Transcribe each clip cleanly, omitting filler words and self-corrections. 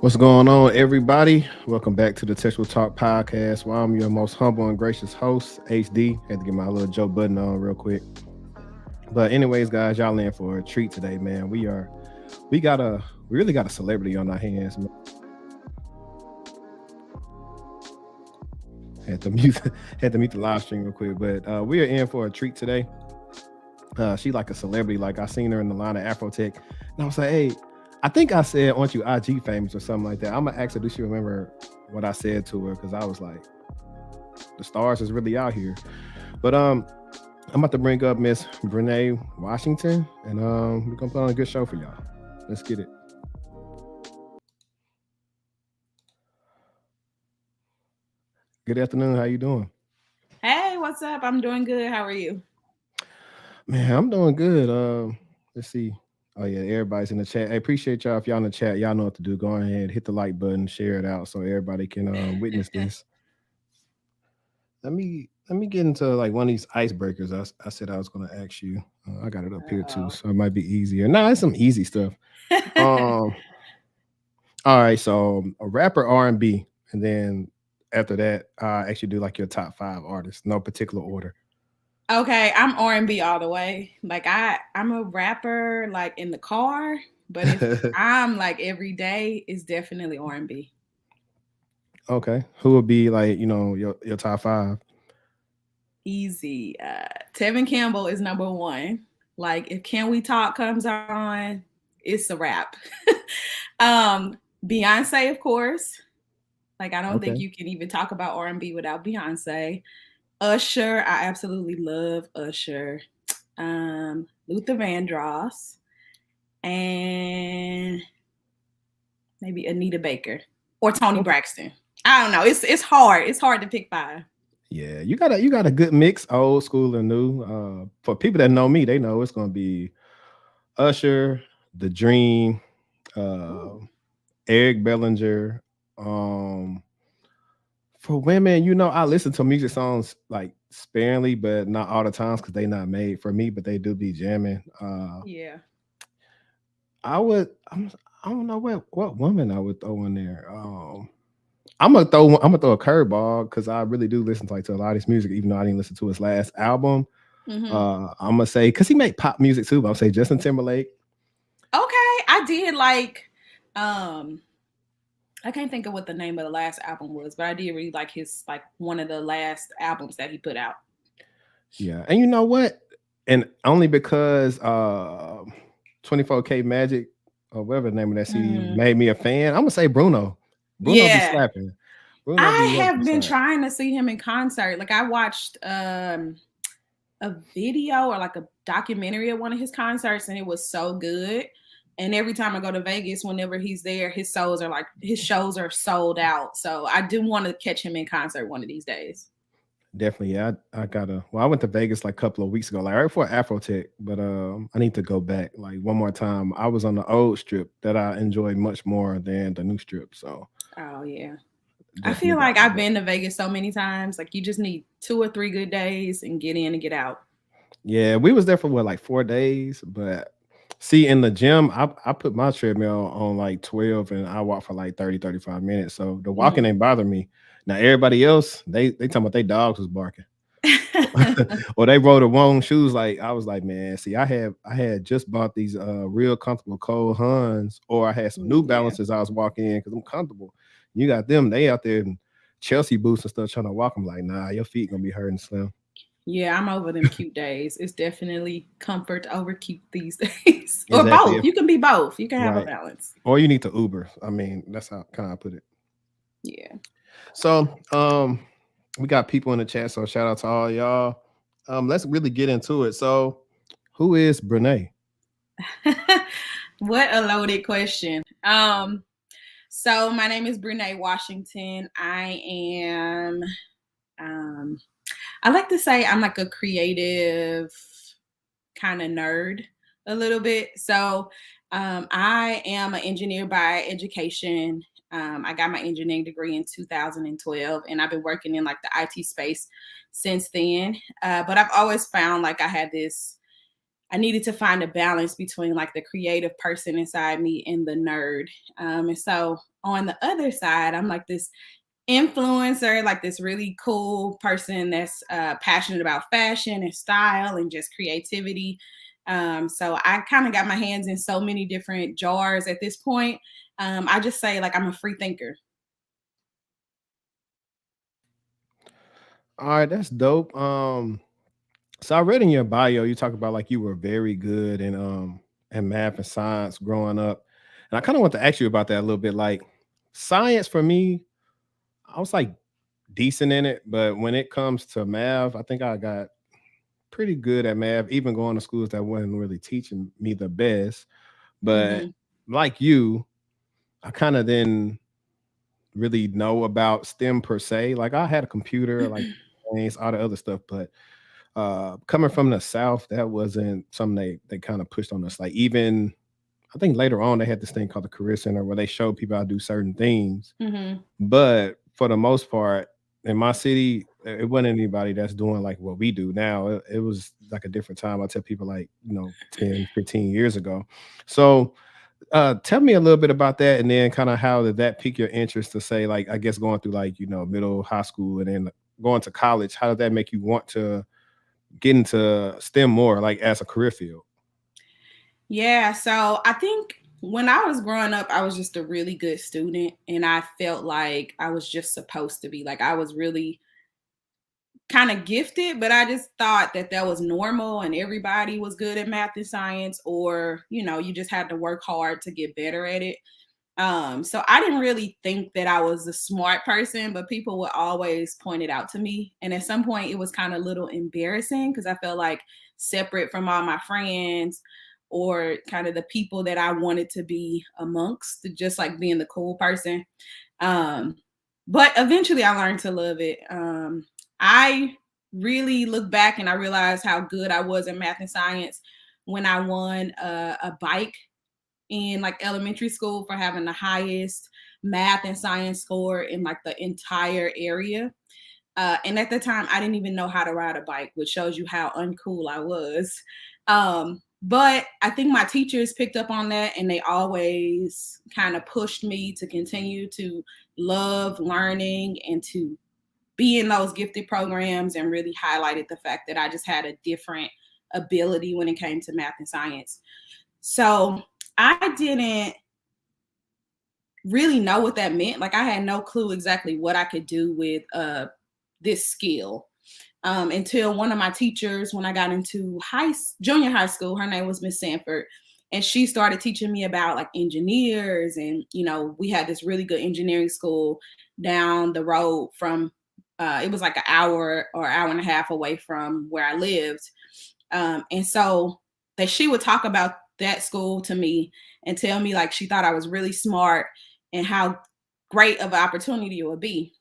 What's going on, everybody? Welcome back to the TechTual Talk Podcast, where I'm your most humble and gracious host, HD. Had to get my little Joe Budden on real quick. But anyways, guys, y'all in for a treat today, man. We really got a celebrity on our hands, man. Had to mute had to mute the live stream real quick, but we are in for a treat today. She like a celebrity. Like I seen her in the line of Afrotech, and I was like, hey, I think I said, aren't you IG famous or something like that? I'm gonna ask her, do she remember what I said to her? Because I was like, the stars is really out here. But I'm about to bring up Miss Breenae Washington, and we're gonna put on a good show for y'all. Let's get it. Good afternoon. How you doing? Hey, what's up? I'm doing good. How are you? Man, I'm doing good. Let's see. Oh yeah, everybody's in the chat. I appreciate y'all. If y'all in the chat, y'all know what to do. Go ahead, hit the like button, share it out so everybody can witness this. Let me get into like one of these icebreakers. I said I was gonna ask you. I got it up here too, Uh-oh. so it might be easier. No, it's some easy stuff. Um, all right. So a rapper R&B, and then after that, I actually do like your top five artists, no particular order. Okay, I'm R&B all the way. Like I'm a rapper like in the car, but if I'm like every day, it's definitely R&B. Okay, who would be like your top five? Easy. Tevin Campbell is number one. Like if Can We Talk comes on, it's a wrap. um, Beyonce, of course. Like I don't think Okay, you can even talk about R&B without Beyonce. Usher, I absolutely love Usher. Luther Vandross, and maybe Anita Baker or Tony okay. Braxton. I don't know. It's hard. It's hard to pick five. Yeah, you got a good mix, old school and new. For people that know me, they know it's gonna be Usher, The Dream, uh, Ooh. Eric Bellinger. Um, for women, I listen to music songs like sparingly, but not all the times because they not made for me, but they do be jamming. Yeah. I would, I don't know what woman I would throw in there. I'm gonna throw a curveball because I really do listen to a lot of his music, even though I didn't listen to his last album. Mm-hmm. I'm gonna say because he made pop music too, but I'll say Justin Timberlake. Okay. I did like. Um, I can't think of what the name of the last album was, but I did really like his like one of the last albums that he put out. Yeah, and you know what? And only because 24K Magic or whatever the name of that CD Mm. made me a fan. I'm gonna say Bruno. Bruno be Yeah. slapping. Bruno be I ready to have been slap. trying to see him in concert. Like I watched a video or like a documentary of one of his concerts, and it was so good. And every time I go to Vegas, whenever he's there, his shows are sold out. So I do want to catch him in concert one of these days. Definitely, yeah. I gotta. Well, I went to Vegas like a couple of weeks ago, like right before Afrotech, but I need to go back like one more time. I was on the old strip that I enjoyed much more than the new strip, so Oh yeah. I definitely feel got like to do I've that. been to Vegas so many times. Like you just need 2 or 3 good days and get in and get out. Yeah, we was there for what like 4 days, but see in the gym, I put my treadmill on like 12 and I walk for like 30, 35 minutes. So the walking Mm. ain't bother me. Now everybody else, they talking about their dogs was barking. Or they rode the wrong shoes. Like I was like, man, see, I had just bought these real comfortable Cole Huns, or I had some New Yeah. Balances I was walking in because I'm comfortable. You got them, they out there in Chelsea boots and stuff trying to walk. I'm like, nah, your feet gonna be hurting slim. Yeah, I'm over them cute days. It's definitely comfort over cute these days. Or Exactly. both. You can be both. You can have a Right. balance. Or you need to Uber. I mean, that's how kind of I put it. Yeah. So we got people in the chat, so shout out to all y'all. Let's really get into it. So who is Brene? What a loaded question. So my name is Breenae Washington. Um I like to say I'm like a creative kind of nerd a little bit. So I am an engineer by education. I got my engineering degree in 2012, and I've been working in like the IT space since then. But I've always found like I needed to find a balance between like the creative person inside me and the nerd. And so on the other side, I'm like this influencer, like this really cool person that's passionate about fashion and style and just creativity. So I kind of got my hands in so many different jars at this point. I just say like I'm a free thinker. All right, that's dope. So I read in your bio you talk about like you were very good in math and science growing up. And I kind of want to ask you about that a little bit. Like science for me, I was like decent in it, but when it comes to math, I think I got pretty good at math, even going to schools that wasn't really teaching me the best. But Hmm. like you, I kind of didn't really know about STEM per se. Like I had a computer, like things, all the other stuff, but coming from the South, that wasn't something they kind of pushed on us. Like even I think later on they had this thing called the Career Center where they showed people how to do certain things. Hmm. But for the most part, in my city, it wasn't anybody that's doing like what we do now. It was like a different time. I tell people like, 10, 15 years ago. So tell me a little bit about that, and then kind of how did that pique your interest to say, like, I guess going through like, middle, high school, and then going to college, how did that make you want to get into STEM more, like as a career field? Yeah, so I think when I was growing up, I was just a really good student, and I felt like I was just supposed to be. Like I was really kind of gifted, but I just thought that that was normal and everybody was good at math and science, or, you just had to work hard to get better at it. So I didn't really think that I was a smart person, but people would always point it out to me. And at some point, it was kind of a little embarrassing because I felt like separate from all my friends or kind of the people that I wanted to be amongst, just like being the cool person. Um, but eventually, I learned to love it. I really look back and I realized how good I was in math and science when I won a bike in like elementary school for having the highest math and science score in like the entire area. And at the time, I didn't even know how to ride a bike, which shows you how uncool I was. But I think my teachers picked up on that and they always kind of pushed me to continue to love learning and to be in those gifted programs, and really highlighted the fact that I just had a different ability when it came to math and science. So I didn't really know what that meant. Like I had no clue exactly what I could do with this skill until one of my teachers, when I got into junior high school, her name was Miss Sanford, and she started teaching me about like engineers, and we had this really good engineering school down the road from. It was like an hour or hour and a half away from where I lived, and so that she would talk about that school to me and tell me like she thought I was really smart and how great of an opportunity it would be.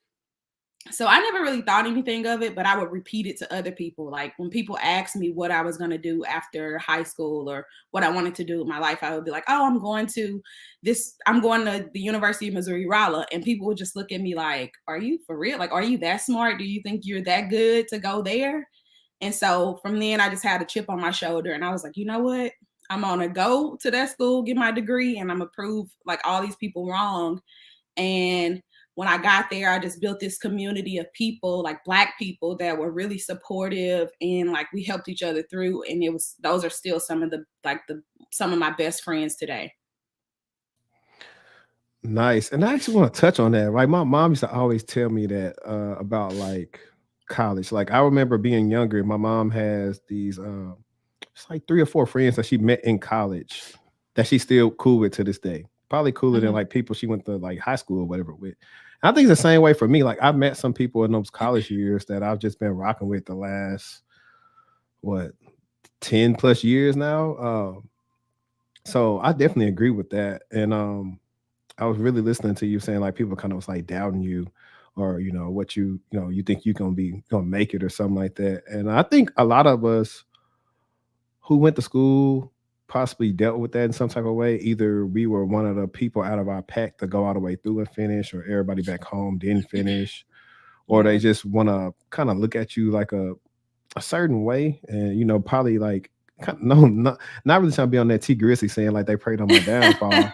So I never really thought anything of it, but I would repeat it to other people. Like when people asked me what I was going to do after high school or what I wanted to do with my life, I would be like, "Oh, I'm going to the University of Missouri Rolla." And people would just look at me like, "Are you for real? Like, are you that smart? Do you think you're that good to go there?" And so from then I just had a chip on my shoulder and I was like, you know what? I'm gonna go to that school, get my degree, and I'm gonna prove like all these people wrong. And when I got there, I just built this community of people, like Black people that were really supportive, and like we helped each other through. And those are still some of some of my best friends today. Nice. And I actually want to touch on that, right? My mom used to always tell me that about like college. Like I remember being younger, my mom has these it's like three or four friends that she met in college that she's still cool with to this day. Probably cooler than Mhm. like people she went to like high school or whatever with. And I think it's the same way for me. Like I've met some people in those college years that I've just been rocking with the last what 10 plus years now. So I definitely agree with that. And I was really listening to you saying like people kind of was like doubting you or what you think you gonna make it or something like that. And I think a lot of us who went to school possibly dealt with that in some type of way. Either we were one of the people out of our pack to go all the way through and finish, or everybody back home didn't finish, or they Yeah. just want to kind of look at you like a certain way and probably like no, not really trying to be on that T Grizzly saying like they prayed on my downfall.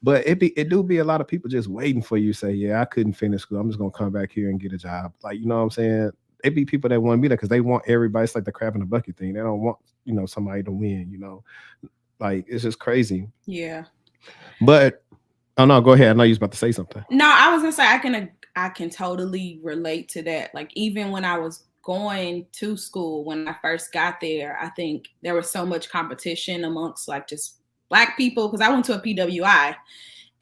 But it do be a lot of people just waiting for you to say, yeah, I couldn't finish school. I'm just gonna come back here and get a job. Like, you know what I'm saying? It be people that want to be there because they want everybody. It's like the crab in the bucket thing. They don't want, somebody to win, Like it's just crazy. Yeah. But oh no, go ahead. I know you was about to say something. No, I was gonna say I can totally relate to that. Like even when I was going to school, when I first got there, I think there was so much competition amongst like just Black people because I went to a PWI.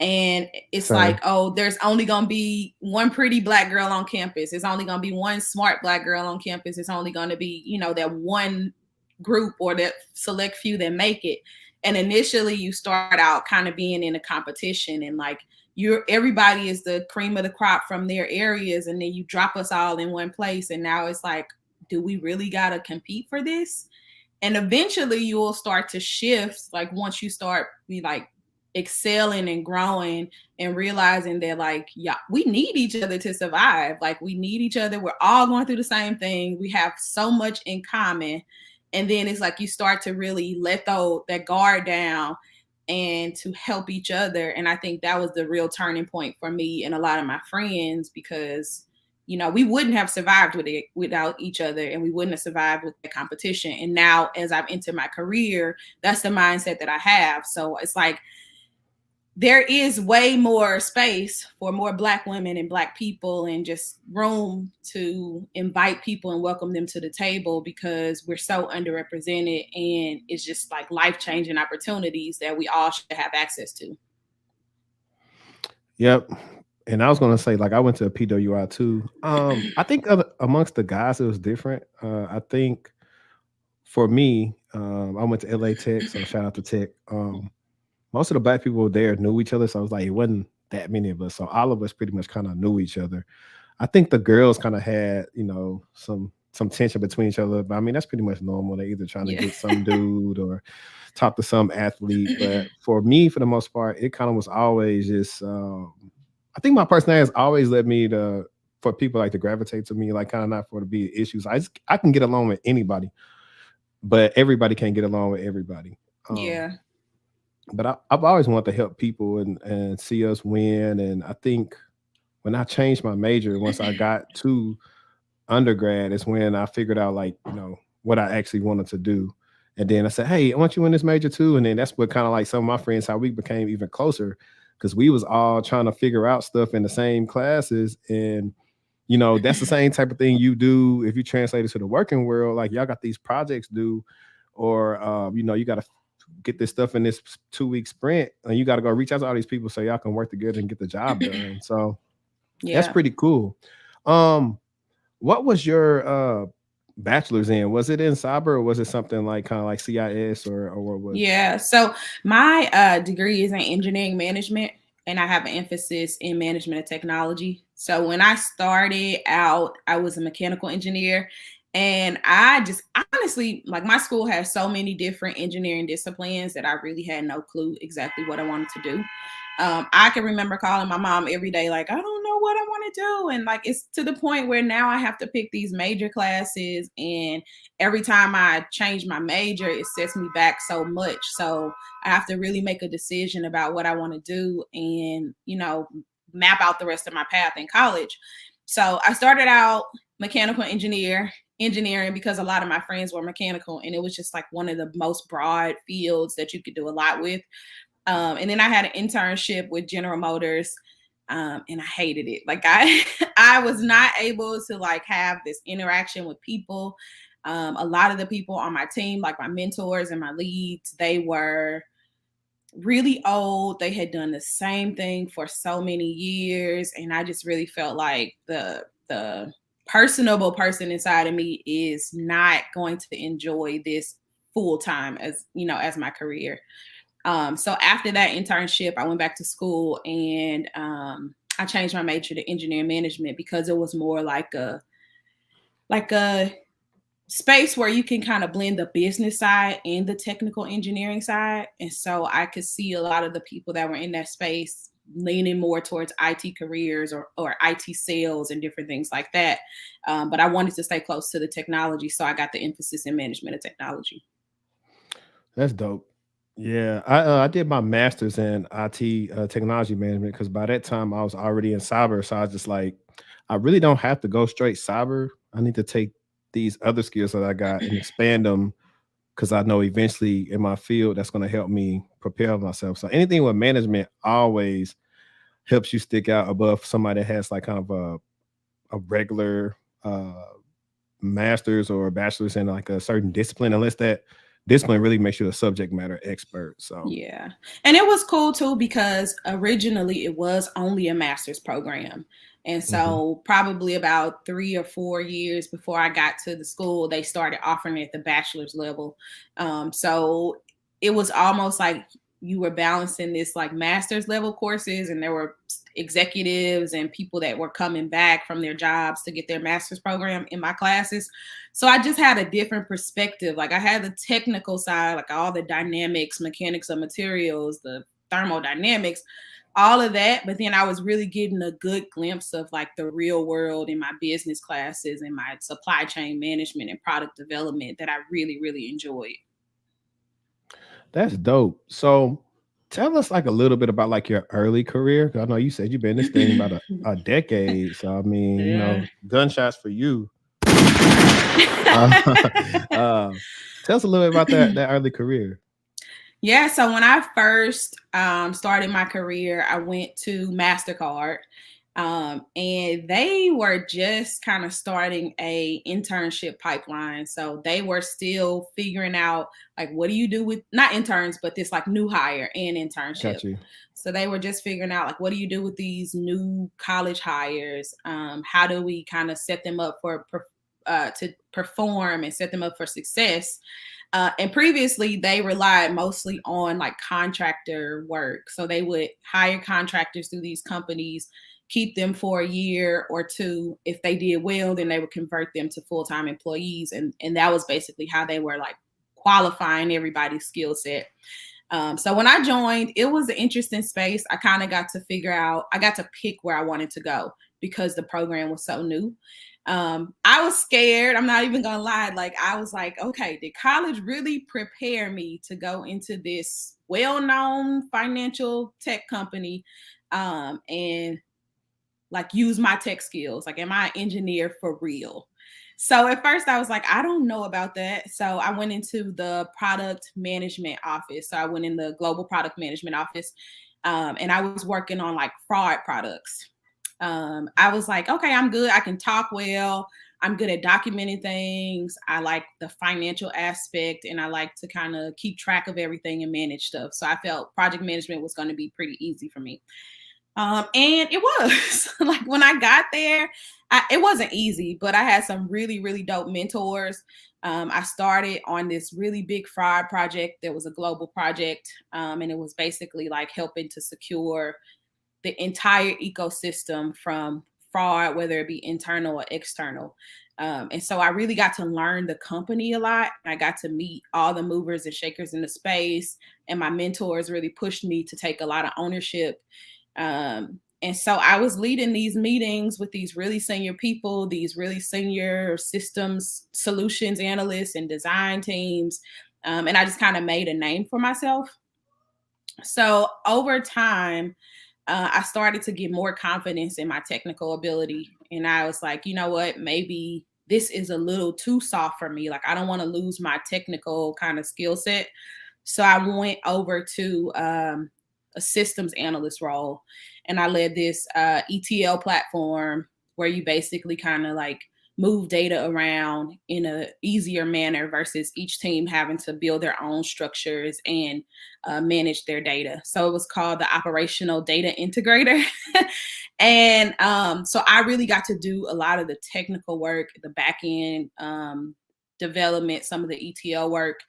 And it's Same. like, oh, there's only going to be one pretty Black girl on campus. It's only going to be one smart Black girl on campus. It's only going to be, that one group or that select few that make it. And initially you start out kind of being in a competition and like everybody is the cream of the crop from their areas. And then you drop us all in one place. And now it's like, do we really got to compete for this? And eventually you will start to shift. Like once you start like excelling and growing and realizing that like, yeah, we need each other to survive. Like we need each other. We're all going through the same thing. We have so much in common. And then it's like you start to really let that guard down and to help each other. And I think that was the real turning point for me and a lot of my friends because we wouldn't have survived with it without each other, and we wouldn't have survived with the competition. And now as I've entered my career, that's the mindset that I have. So it's like there is way more space for more Black women and Black people and just room to invite people and welcome them to the table because we're so underrepresented, and it's just like life-changing opportunities that we all should have access to. Yep. And I was gonna say, like, I went to a PWI too. I think amongst the guys it was different. I think for me, I went to LA Tech, so shout out to Tech. Most of the Black people there knew each other, so I was like, it wasn't that many of us. So all of us pretty much kind of knew each other. I think the girls kind of had, some tension between each other, but I mean that's pretty much normal. They either trying to get some dude or talk to some athlete. But for me, for the most part, it kind of was always just. I think my personality has always led me for people like to gravitate to me, like kind of not for to be issues. I can get along with anybody, but everybody can't get along with everybody. Yeah. But I've always wanted to help people and see us win. And I think when I changed my major, once I got to undergrad, is when I figured out like, what I actually wanted to do. And then I said, hey, I want you in this major too. And then that's what kind of like some of my friends, how we became even closer because we was all trying to figure out stuff in the same classes. And, that's the same type of thing you do if you translate it to the working world. Like y'all got these projects due or, you got to get this stuff in this 2-week sprint and you got to go reach out to all these people so y'all can work together and get the job done. So that's pretty cool. What was your bachelor's in? Was it in cyber or was it something like kind of like CIS or what was it? So my degree is in engineering management and I have an emphasis in management of technology. So when I started out, I was a mechanical engineer. And I just honestly, like my school has so many different engineering disciplines that I really had no clue exactly what I wanted to do. I can remember calling my mom every day, like, I don't know what I want to do. And like, it's to the point where now I have to pick these major classes. And every time I change my major, it sets me back so much. So I have to really make a decision about what I want to do and, map out the rest of my path in college. So I started out mechanical engineering because a lot of my friends were mechanical and it was just like one of the most broad fields that you could do a lot with. And then I had an internship with General Motors and I hated it. Like I was not able to like have this interaction with people. A lot of the people on my team, like my mentors and my leads, they were really old. They had done the same thing for so many years. And I just really felt like the personable person inside of me is not going to enjoy this full time as my career. So after that internship, I went back to school and I changed my major to engineering management because it was more like a space where you can kind of blend the business side and the technical engineering side. And so I could see a lot of the people that were in that space leaning more towards IT careers or IT sales and different things like that. But I wanted to stay close to the technology. So I got the emphasis in management of technology. That's dope. Yeah, I did my master's in IT technology management because by that time I was already in cyber. So I was just like, I really don't have to go straight cyber. I need to take these other skills that I got and expand them because I know eventually in my field that's going to help me prepare myself. So anything with management always helps you stick out above somebody that has like kind of a regular master's or a bachelor's in like a certain discipline, unless that discipline really makes you a subject matter expert. So Yeah. And it was cool too because originally it was only a master's program. And mhm. so probably about 3 or 4 years before I got to the school, they started offering it at the bachelor's level. So it was almost like you were balancing this like master's level courses, and there were executives and people that were coming back from their jobs to get their master's program in my classes. So I just had a different perspective. Like I had the technical side, like all the dynamics, mechanics of materials, the thermodynamics, all of that. But then I was really getting a good glimpse of like the real world in my business classes and my supply chain management and product development that I really, really enjoyed. That's dope. So tell us like a little bit about like your early career. 'Cause I know you said you've been in this thing about a decade. So I mean, Yeah. gunshots for you. Uh, uh, tell us a little bit about that early career. Yeah, so when I first started my career, I went to MasterCard, and they were just kind of starting a internship pipeline. So they were still figuring out like what do you do with not interns, but this like new hire and internship. Got you. So they were just figuring out like what do you do with these new college hires? How do we kind of set them up for to perform and set them up for success? And previously, they relied mostly on like contractor work. So they would hire contractors through these companies, keep them for a year or two. If they did well, then they would convert them to full time employees. And that was basically how they were like qualifying everybody's skill set. So when I joined, it was an interesting space. I kind of got to figure out, I got to pick where I wanted to go because the program was so new. I was scared. I'm not even gonna lie. Like I was like, okay, did college really prepare me to go into this well-known financial tech company and like use my tech skills? Like, am I an engineer for real? So at first I was like, I don't know about that. So I went into the product management office. So I went in the global product management office, and I was working on like fraud products. I was like, okay, I'm good. I can talk well. I'm good at documenting things. I like the financial aspect, and I like to kind of keep track of everything and manage stuff. So I felt project management was going to be pretty easy for me. And it was like when I got there, it wasn't easy, but I had some really, really dope mentors. I started on this really big fraud project. There was a global project, and it was basically like helping to secure the entire ecosystem from fraud, whether it be internal or external. And so I really got to learn the company a lot. I got to meet all the movers and shakers in the space, and my mentors really pushed me to take a lot of ownership. And so I was leading these meetings with these really senior people, these really senior systems solutions analysts and design teams. And I just kind of made a name for myself. So over time, I started to get more confidence in my technical ability. And I was like, you know what, maybe this is a little too soft for me. Like, I don't want to lose my technical kind of skill set. So I went over to a systems analyst role, and I led this ETL platform where you basically kind of like move data around in a easier manner versus each team having to build their own structures and manage their data. So it was called the operational data integrator. And so I really got to do a lot of the technical work, the back end development, some of the ETL work,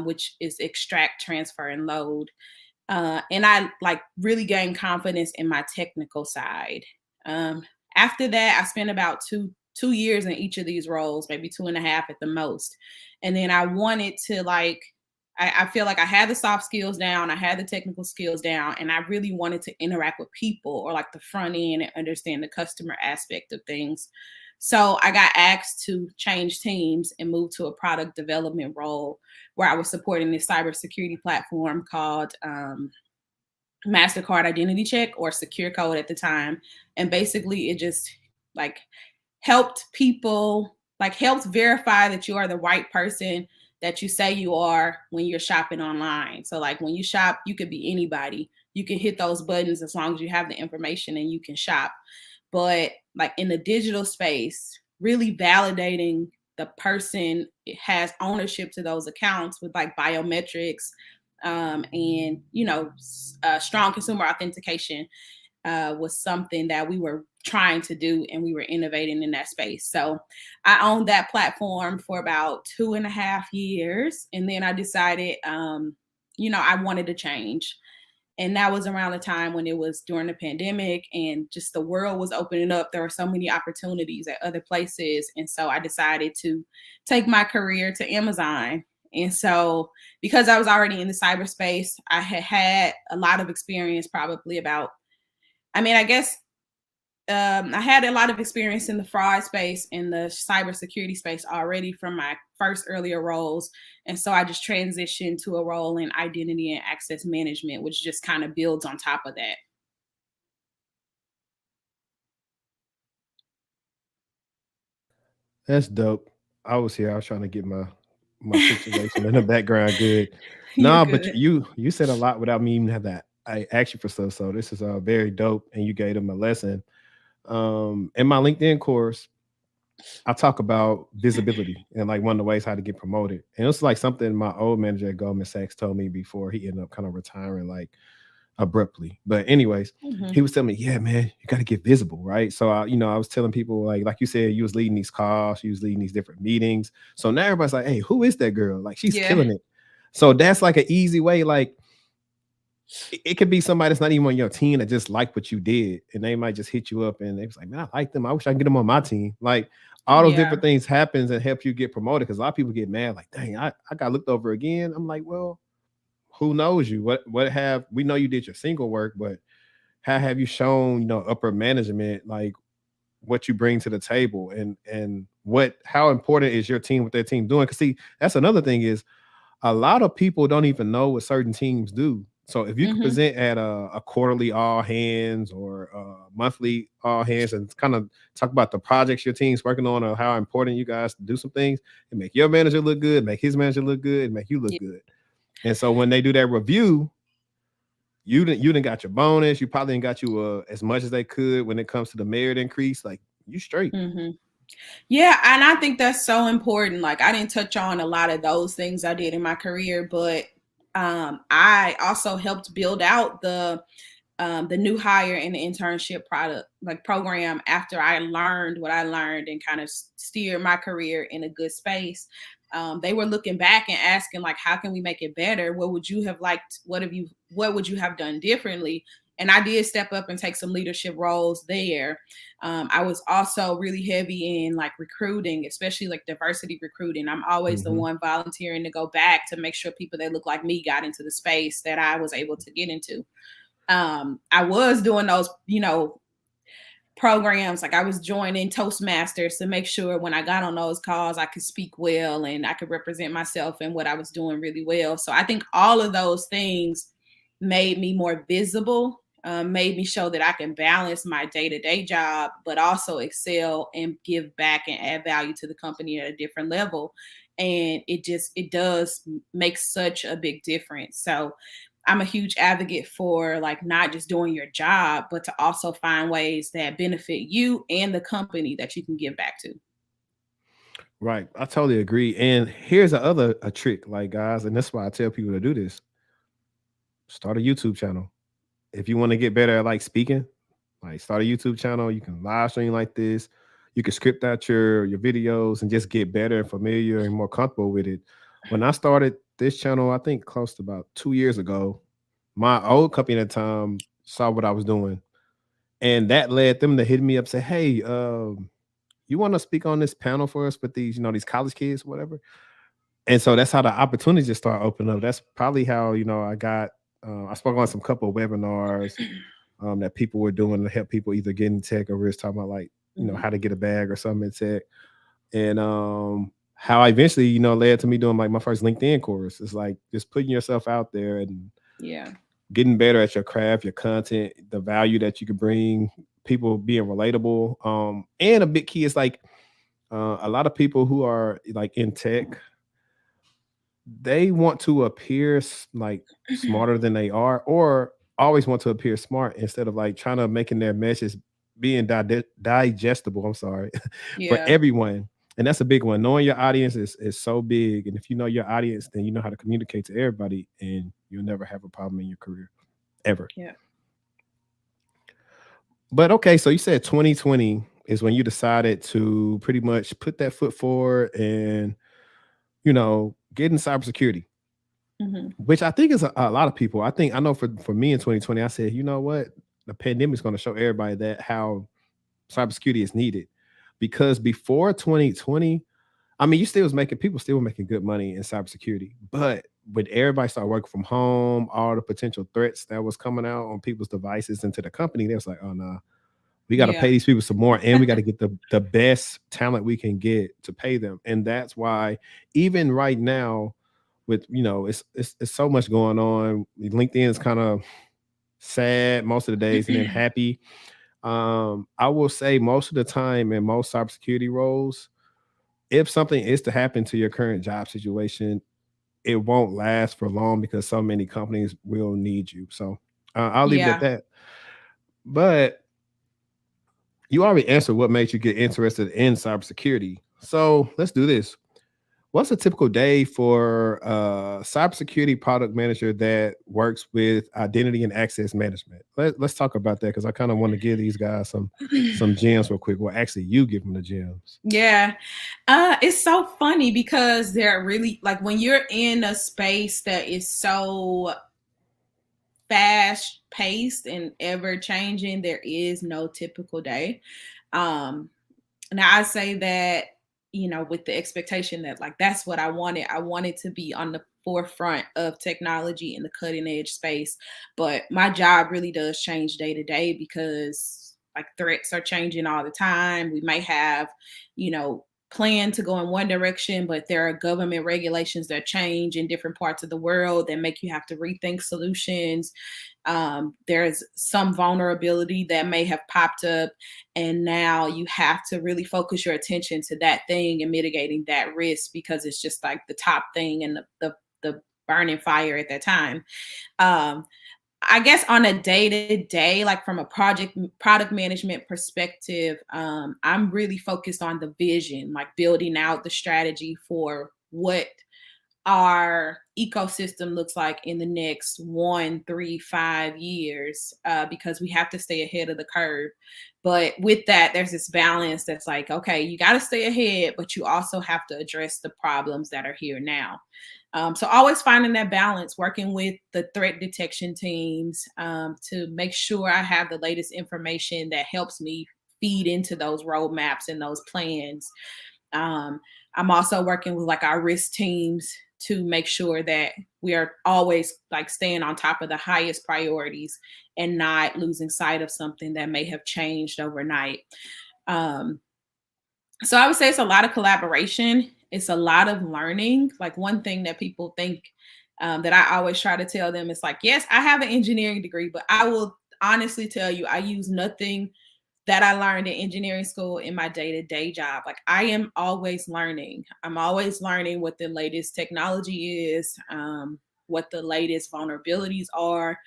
which is extract, transfer, and load. And I like really gained confidence in my technical side. Um, After that, I spent about two years in each of these roles, maybe 2.5 at the most. And then I wanted to like, I feel like I had the soft skills down, I had the technical skills down, and I really wanted to interact with people or like the front end and understand the customer aspect of things. So I got asked to change teams and move to a product development role where I was supporting this cybersecurity platform called MasterCard Identity Check, or Secure Code at the time. And basically it just like helped people, like helped verify that you are the right person that you say you are when you're shopping online. So like when you shop, you could be anybody. You can hit those buttons as long as you have the information and you can shop. But like in the digital space, really validating the person has ownership to those accounts with like biometrics, and strong consumer authentication was something that we were trying to do, and we were innovating in that space. So I owned that platform for about 2.5 years, and then I decided, I wanted to change. And that was around the time when it was during the pandemic and just the world was opening up. There were so many opportunities at other places. And so I decided to take my career to Amazon. And so because I was already in the cyberspace, I had a lot of experience, probably about, I guess I had a lot of experience in the fraud space, in the cybersecurity space already from my first earlier roles. And so I just transitioned to a role in identity and access management, which just kind of builds on top of that. That's dope. I was here. I was trying to get my situation in the background good. You're Nah, but good. you said a lot without me even have that. I asked you for stuff, so this is very dope, and you gave them a lesson. In my LinkedIn course, I talk about visibility and like one of the ways how to get promoted. And it's like something my old manager at Goldman Sachs told me before he ended up kind of retiring like abruptly. But anyways, Mm-hmm. he was telling me, yeah, man, you got to get visible, right? So I was telling people like you said, you was leading these calls, you was leading these different meetings. So now everybody's like, hey, who is that girl? Like she's Yeah. killing it. So that's like an easy way, like it could be somebody that's not even on your team that just like what you did, and they might just hit you up and they was like, man, I like them. I wish I could get them on my team. Like all those Yeah. different things happens and help you get promoted because a lot of people get mad, like, dang, I got looked over again. I'm like, well, who knows you? What have we know you did your single work, but how have you shown, upper management like what you bring to the table and what how important is your team, what their team doing? Because see, that's another thing is a lot of people don't even know what certain teams do. So if you could Mm-hmm. present at a quarterly all hands or monthly all hands and kind of talk about the projects your team's working on or how important you guys do some things and make your manager look good, make his manager look good, and make you look Yeah. good. And so when they do that review, you didn't got your bonus. You probably didn't got you as much as they could when it comes to the merit increase. Like you straight. Mm-hmm. Yeah, and I think that's so important. Like I didn't touch on a lot of those things I did in my career, but I also helped build out the new hire and the internship product like program after I learned what I learned and kind of steered my career in a good space. They were looking back and asking like, how can we make it better? What would you have liked? What would you have done differently? And I did step up and take some leadership roles there. I was also really heavy in like recruiting, especially like diversity recruiting. I'm always the Mm-hmm. one volunteering to go back to make sure people that look like me got into the space that I was able to get into. I was doing those, programs. Like I was joining Toastmasters to make sure when I got on those calls, I could speak well and I could represent myself and what I was doing really well. So I think all of those things made me more visible, made me show that I can balance my day-to-day job, but also excel and give back and add value to the company at a different level. And it does make such a big difference. So I'm a huge advocate for like not just doing your job, but to also find ways that benefit you and the company that you can give back to. Right. I totally agree. And here's a trick, like guys, and that's why I tell people to do this. Start a YouTube channel. If you want to get better at like speaking, like start a YouTube channel. You can live stream like this. You can script out your videos and just get better and familiar and more comfortable with it. When I started this channel, I think close to about 2 years ago, my old company at the time saw what I was doing. And that led them to hit me up, say, hey, you want to speak on this panel for us with these, these college kids, whatever. And so that's how the opportunities just start opening up. That's probably how, I got, I spoke on some couple of webinars that people were doing to help people either get in tech or we're just talking about like Mhm. how to get a bag or something in tech. And how I eventually, led to me doing like my first LinkedIn course. It's like just putting yourself out there and Yeah. getting better at your craft, your content, the value that you can bring, people being relatable. And a big key is like a lot of people who are like in tech, they want to appear like smarter than they are, or always want to appear smart instead of like trying to making their message being digestible. I'm sorry, for Yeah. everyone. And that's a big one. Knowing your audience is so big. And if you know your audience, then you know how to communicate to everybody and you'll never have a problem in your career ever. Yeah. But okay, so you said 2020 is when you decided to pretty much put that foot forward and, get in cybersecurity, Mhm. which I think is a lot of people. I know for me in 2020, I said, you know what? The pandemic is going to show everybody that how cybersecurity is needed. Because before 2020, I mean, you still was making people still were making good money in cybersecurity. But when everybody started working from home, all the potential threats that was coming out on people's devices into the company, they was like, oh no, we got to Yeah. pay these people some more, and we got to get the best talent we can get to pay them. And that's why even right now, with it's so much going on. LinkedIn is kind of sad most of the days, and then happy. I will say most of the time in most cybersecurity roles, if something is to happen to your current job situation, it won't last for long because so many companies will need you. So I'll leave it at Yeah. that. But you already answered what made you get interested in cybersecurity. So let's do this. What's a typical day for a cybersecurity product manager that works with identity and access management? Let's talk about that because I kind of want to give these guys some gems real quick. Well, actually, you give them the gems. Yeah. It's so funny because they're really like when you're in a space that is so fast paced and ever changing, there is no typical day. Um, Now I say that, with the expectation that like that's what I wanted. I wanted to be on the forefront of technology in the cutting edge space. But my job really does change day to day because like threats are changing all the time. We might have, plan to go in one direction, but there are government regulations that change in different parts of the world that make you have to rethink solutions. There's some vulnerability that may have popped up, and now you have to really focus your attention to that thing and mitigating that risk because it's just like the top thing and the burning fire at that time. Um, I guess on a day to day, like from a product management perspective, I'm really focused on the vision, like building out the strategy for what our ecosystem looks like in the next 1, 3, 5 years, because we have to stay ahead of the curve. But with that, there's this balance that's like, okay, you got to stay ahead, but you also have to address the problems that are here now. So always finding that balance, working with the threat detection teams to make sure I have the latest information that helps me feed into those roadmaps and those plans. um, I'm also working with like our risk teams to make sure that we are always like staying on top of the highest priorities and not losing sight of something that may have changed overnight. Um, so I would say it's a lot of collaboration. It's a lot of learning. Like one thing that people think that I always try to tell them is like, yes, I have an engineering degree, but I will honestly tell you, I use nothing that I learned in engineering school in my day to day job. Like I am always learning. I'm always learning what the latest technology is, what the latest vulnerabilities are,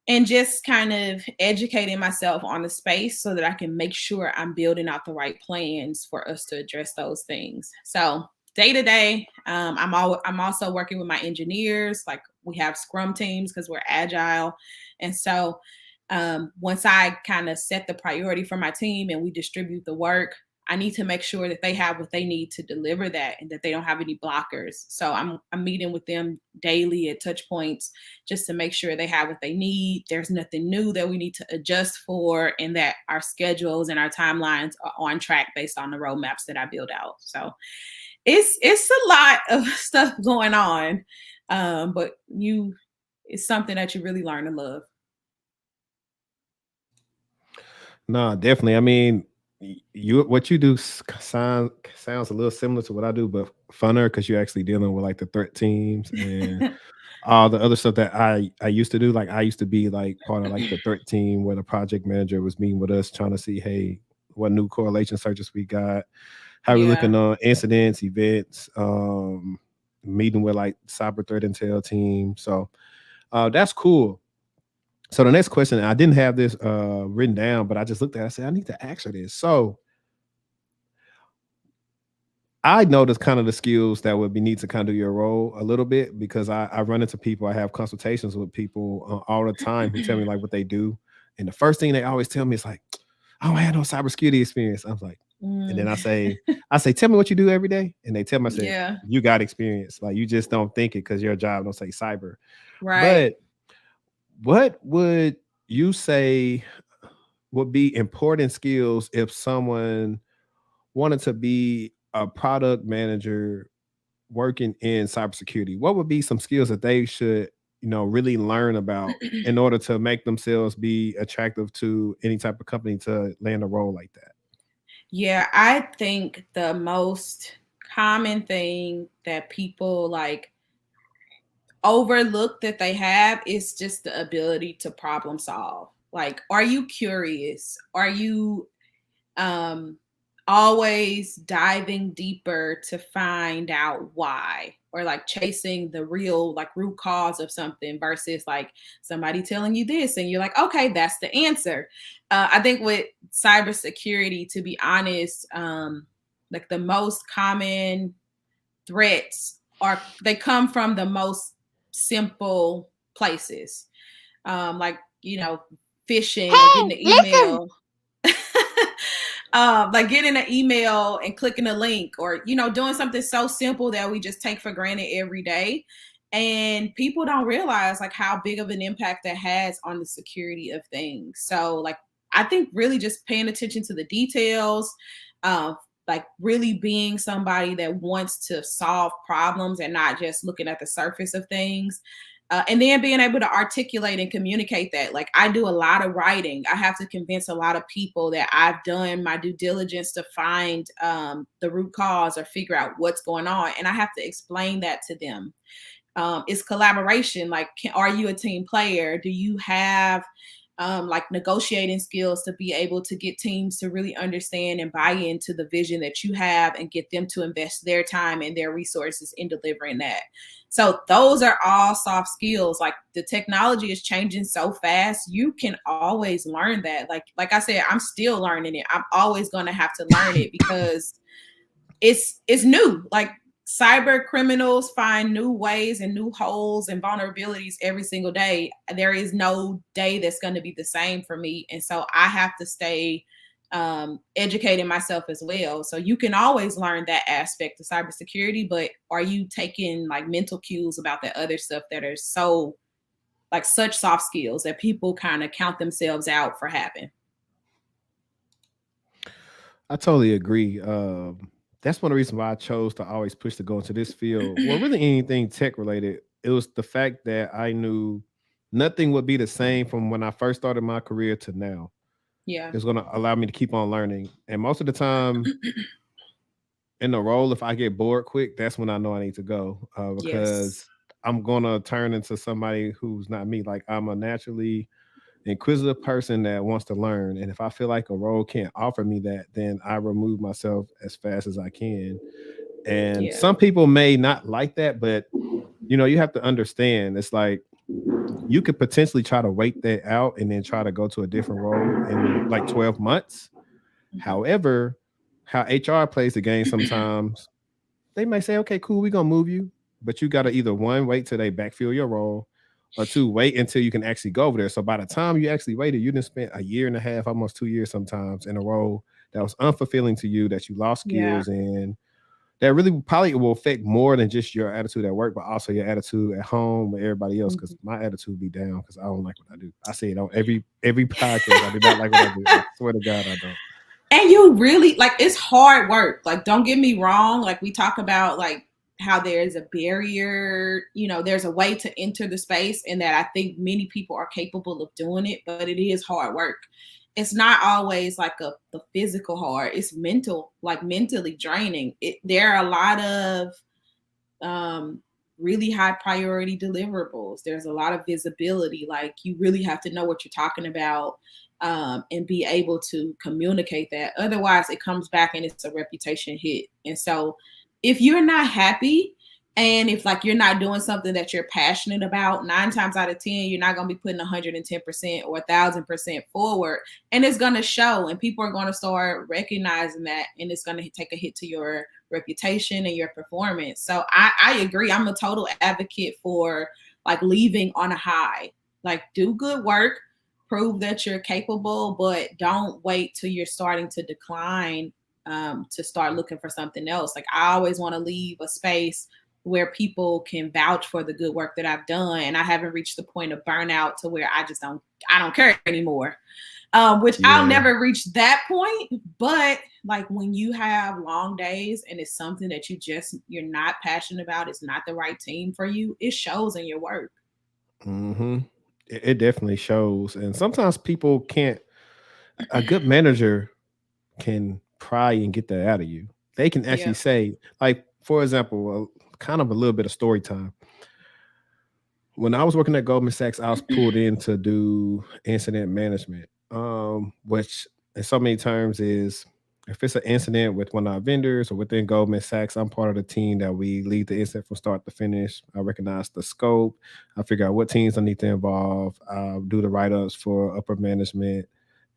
and just kind of educating myself on the space so that I can make sure I'm building out the right plans for us to address those things. So day to day, I'm also working with my engineers. Like we have Scrum teams because we're agile, and so once I kind of set the priority for my team and we distribute the work, I need to make sure that they have what they need to deliver that and that they don't have any blockers. So I'm meeting with them daily at touch points just to make sure they have what they need. There's nothing new that we need to adjust for, and that our schedules and our timelines are on track based on the roadmaps that I build out. So it's a lot of stuff going on, but it's something that you really learn to love. No, definitely. I mean, what you do sounds a little similar to what I do, but funner because you're actually dealing with like the threat teams and all the other stuff that I used to do. Like I used to be like part of like the threat team where the project manager was meeting with us trying to see, hey, what new correlation searches we got, how we Yeah. looking on incidents, events, meeting with like cyber threat intel team. So that's cool. So the next question, I didn't have this written down, but I just looked at it, I said, I need to ask her this. So I noticed kind of the skills that would be need to kind of do your role a little bit because I run into people, I have consultations with people all the time who tell me like what they do. And the first thing they always tell me is like, I don't have no cybersecurity experience. I'm like, and then I say, tell me what you do every day. And they tell me, I said, Yeah. you got experience. Like you just don't think it because your job don't say cyber. Right. But what would you say would be important skills if someone wanted to be a product manager working in cybersecurity? What would be some skills that they should, really learn about in order to make themselves be attractive to any type of company to land a role like that? Yeah, I think the most common thing that people like overlook that they have is just the ability to problem solve. Like, are you curious? Are you um always diving deeper to find out why, or like chasing the real like root cause of something versus like somebody telling you this and you're like, okay, that's the answer. I think with cybersecurity, to be honest, like the most common threats are, they come from the most simple places, like, phishing or getting Hey, the listen. email. Like getting an email and clicking a link, or doing something so simple that we just take for granted every day, and people don't realize like how big of an impact that has on the security of things. So like, I think really just paying attention to the details, uh, like really being somebody that wants to solve problems and not just looking at the surface of things, and then being able to articulate and communicate that. Like, I do a lot of writing. I have to convince a lot of people that I've done my due diligence to find the root cause or figure out what's going on. And I have to explain that to them. It's collaboration. Like, are you a team player? Do you have like negotiating skills to be able to get teams to really understand and buy into the vision that you have and get them to invest their time and their resources in delivering that? So those are all soft skills. Like, the technology is changing so fast, you can always learn that. Like I said, I'm still learning it. I'm always going to have to learn it because it's new. Like, cyber criminals find new ways and new holes and vulnerabilities every single day. There is no day that's going to be the same for me, and so I have to stay educating myself as well. So you can always learn that aspect of cybersecurity, but are you taking like mental cues about the other stuff that are so like such soft skills that people kind of count themselves out for having? I totally agree. That's one of the reasons why I chose to always push to go into this field. Well, really anything tech related. It was the fact that I knew nothing would be the same from when I first started my career to now. Yeah. It's going to allow me to keep on learning. And most of the time in the role, if I get bored quick, that's when I know I need to go Yes. because I'm going to turn into somebody who's not me. Like I'm a naturally inquisitive person that wants to learn. And if I feel like a role can't offer me that, then I remove myself as fast as I can. And Yeah. some people may not like that, but you have to understand it's like you could potentially try to wait that out and then try to go to a different role in like 12 months. Mhm. However, how HR plays the game sometimes, they may say, okay, cool, we're gonna move you, but you gotta either one, wait till they backfill your role, or two, wait until you can actually go over there. So by the time you actually waited, you didn't spend a year and a half, almost 2 years sometimes in a role that was unfulfilling to you, that you lost Yeah. skills in, that really probably will affect more than just your attitude at work, but also your attitude at home with everybody else. Because my attitude be down because I don't like what I do. I say it on every podcast. I do not like what I do. I swear to God, I don't. And you really, like, it's hard work. Like, don't get me wrong. Like, we talk about like how there's a barrier, there's a way to enter the space, and that I think many people are capable of doing it, but it is hard work. it's not always like the physical hard. It's mental, like mentally draining. There are a lot of um, really high priority deliverables. There's a lot of visibility. Like you really have to know what you're talking about, and be able to communicate that. Otherwise, it comes back and it's a reputation hit. And so, if you're not happy, and if like you're not doing something that you're passionate about, 9 times out of 10, you're not going to be putting 110% or 1,000% forward, and it's going to show. And people are going to start recognizing that, and it's going to take a hit to your reputation and your performance. So I agree. I'm a total advocate for like leaving on a high. Like do good work, prove that you're capable, but don't wait till you're starting to decline, to start looking for something else. Like I always want to leave a space where people can vouch for the good work that I've done, and I haven't reached the point of burnout to where I don't care anymore. Which I'll Yeah. never reach that point. But like when you have long days and it's something that you're not passionate about, it's not the right team for you, it shows in your work. Hmm. It definitely shows. And sometimes people can't, a good manager can pry and get that out of you. They can actually Yeah. say, like, for example, kind of a little bit of story time. When I was working at Goldman Sachs, I was pulled in to do incident management, which in so many terms is if it's an incident with one of our vendors or within Goldman Sachs, I'm part of the team that we lead the incident from start to finish. I recognize the scope. I figure out what teams I need to involve. I do the write ups for upper management,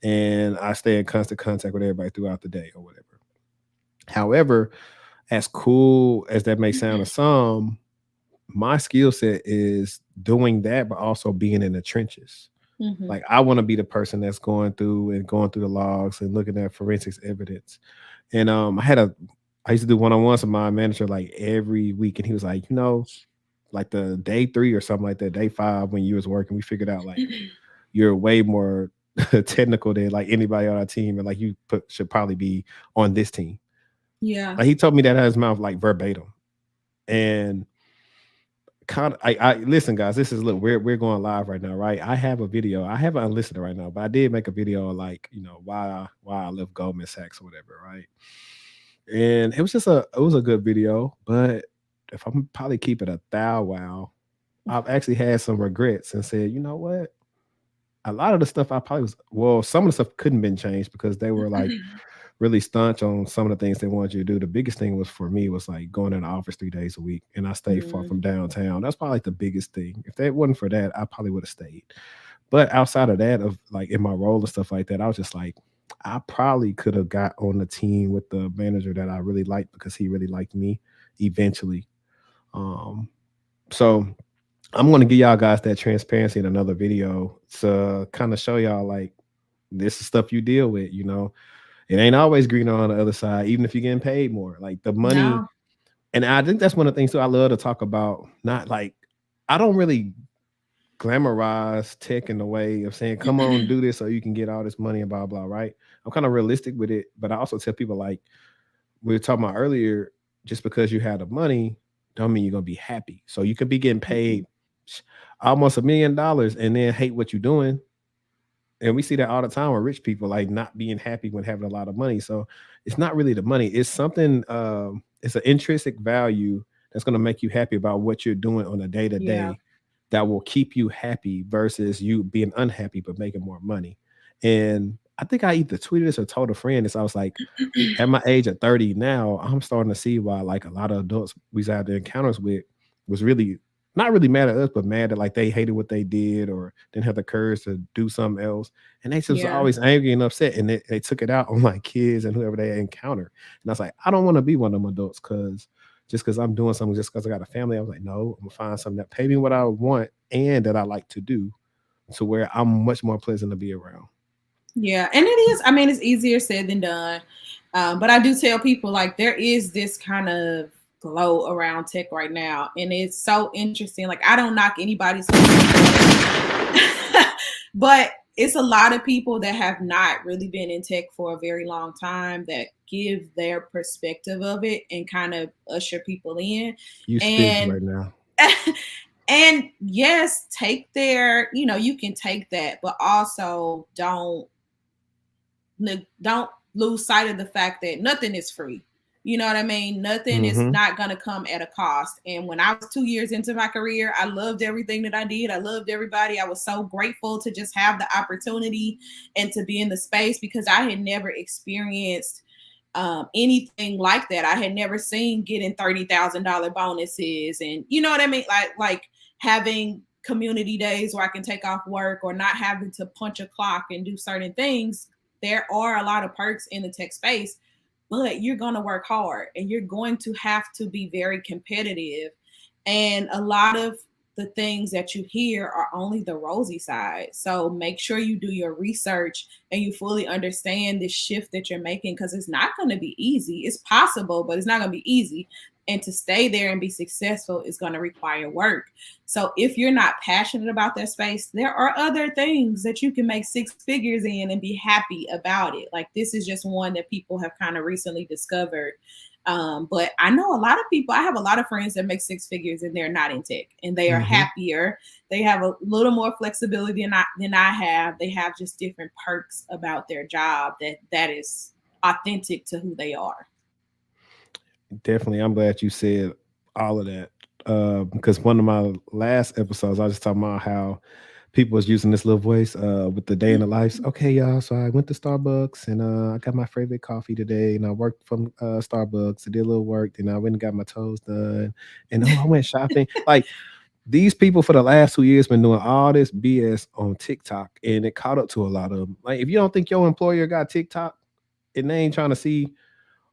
and I stay in constant contact with everybody throughout the day or whatever. However, as cool as that may sound to some, my skill set is doing that, but also being in the trenches. Hmm. Like I want to be the person that's going through the logs and looking at forensics evidence. And I used to do one-on-ones with my manager like every week, and he was like, like the day 3 or something like that, day 5 when you was working, we figured out like you're way more technical than like anybody on our team, and like should probably be on this team. Yeah. Like he told me that out of his mouth like verbatim. And kind of I listen, guys, this is look, we're going live right now, right? I have a video. I haven't unlisted it right now, but I did make a video on like, why I left Goldman Sachs or whatever, right? And it was a good video, but if I'm probably keep it a thou wow, I've actually had some regrets and said, you know what? A lot of the stuff I probably was well, some of the stuff couldn't been changed because they were like really staunch on some of the things they wanted you to do. The biggest thing was for me was like going in the office 3 days a week, and I stayed far Mm, from downtown. That's probably like the biggest thing. If that wasn't for that, I probably would have stayed. But outside of that, of like in my role and stuff like that, I was just like, I probably could have got on the team with the manager that I really liked because he really liked me eventually. Um, so I'm going to give y'all guys that transparency in another video to kind of show y'all like this is stuff you deal with, it ain't always greener on the other side, even if you're getting paid more. Like the money, no. and I think that's one of the things too I love to talk about. Not like I don't really glamorize tech in the way of saying, come on, do this so you can get all this money and blah blah, right? I'm kind of realistic with it, but I also tell people like we were talking about earlier, just because you have the money, don't mean you're gonna be happy. So you could be getting paid almost $1 million and then hate what you're doing, and we see that all the time with rich people, like not being happy when having a lot of money. So it's not really the money. It's something, it's an intrinsic value that's going to make you happy about what you're doing on a day to Yeah. day that will keep you happy versus you being unhappy but making more money. And I think I either tweeted this or told a friend this. I was like, at my age of 30 now, I'm starting to see why like a lot of adults we've had the encounters with was really not really mad at us, but mad that like they hated what they did or didn't have the courage to do something else. And they just Yeah. always angry and upset. And they took it out on like kids and whoever they encounter. And I was like, I don't want to be one of them adults because I'm doing something just because I got a family. I was like, no, I'm gonna find something that pay me what I want and that I like to do to where I'm much more pleasant to be around. Yeah. And it is, I mean, it's easier said than done. But I do tell people like there is this kind of glow around tech right now. And it's so interesting. Like I don't knock anybody's but it's a lot of people that have not really been in tech for a very long time that give their perspective of it and kind of usher people in. You speak And right now. and yes, take their, you can take that, but also don't don't lose sight of the fact that nothing is free. You know what I mean? Nothing is not going to come at a cost. And when I was 2 years into my career, I loved everything that I did. I loved everybody. I was so grateful to just have the opportunity and to be in the space, because I had never experienced anything like that. I had never seen getting $30,000 bonuses, and you know what I mean? Like having community days where I can take off work, or not having to punch a clock and do certain things. There are a lot of perks in the tech space, but you're going to work hard and you're going to have to be very competitive. And a lot of the things that you hear are only the rosy side. So make sure you do your research and you fully understand the shift that you're making, because it's not going to be easy. It's possible, but it's not going to be easy. And to stay there and be successful is going to require work. So if you're not passionate about that space, there are other things that you can make 6 figures in and be happy about it. Like, this is just one that people have kind of recently discovered. But I know a lot of people, I have a lot of friends that make 6 figures and they're not in tech, and they are happier. They have a little more flexibility than I have. They have just different perks about their job that is authentic to who they are. Definitely. I'm glad you said all of that. Because one of my last episodes, I was just talking about how people was using this little voice with the day in the life. Okay, y'all. So I went to Starbucks and I got my favorite coffee today, and I worked from Starbucks. I did a little work, and I went and got my toes done, and I went shopping. Like, these people for the last 2 years been doing all this BS on TikTok, and it caught up to a lot of them. Like, if you don't think your employer got TikTok and they ain't trying to see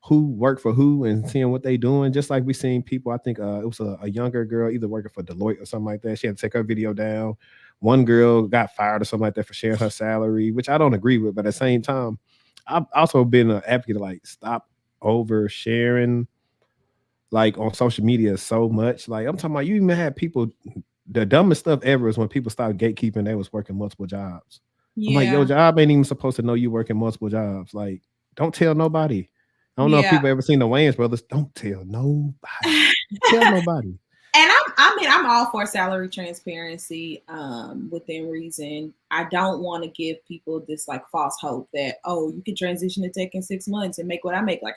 who worked for who and seeing what they doing, just like we seen people, I think it was a younger girl either working for Deloitte or something like that. She had to take her video down. One girl got fired or something like that for sharing her salary, which I don't agree with, but at the same time, I've also been an advocate to like stop oversharing like on social media so much. Like, I'm talking about, you even had people, the dumbest stuff ever is when people started gatekeeping, they was working multiple jobs. Yeah. I'm like, your job ain't even supposed to know you working multiple jobs. Like, don't tell nobody. I don't know if people ever seen the Wayans brothers. Don't tell nobody. Tell nobody. And I'm all for salary transparency within reason. I don't want to give people this like false hope that, oh, you can transition to tech in 6 months and make what I make. Like,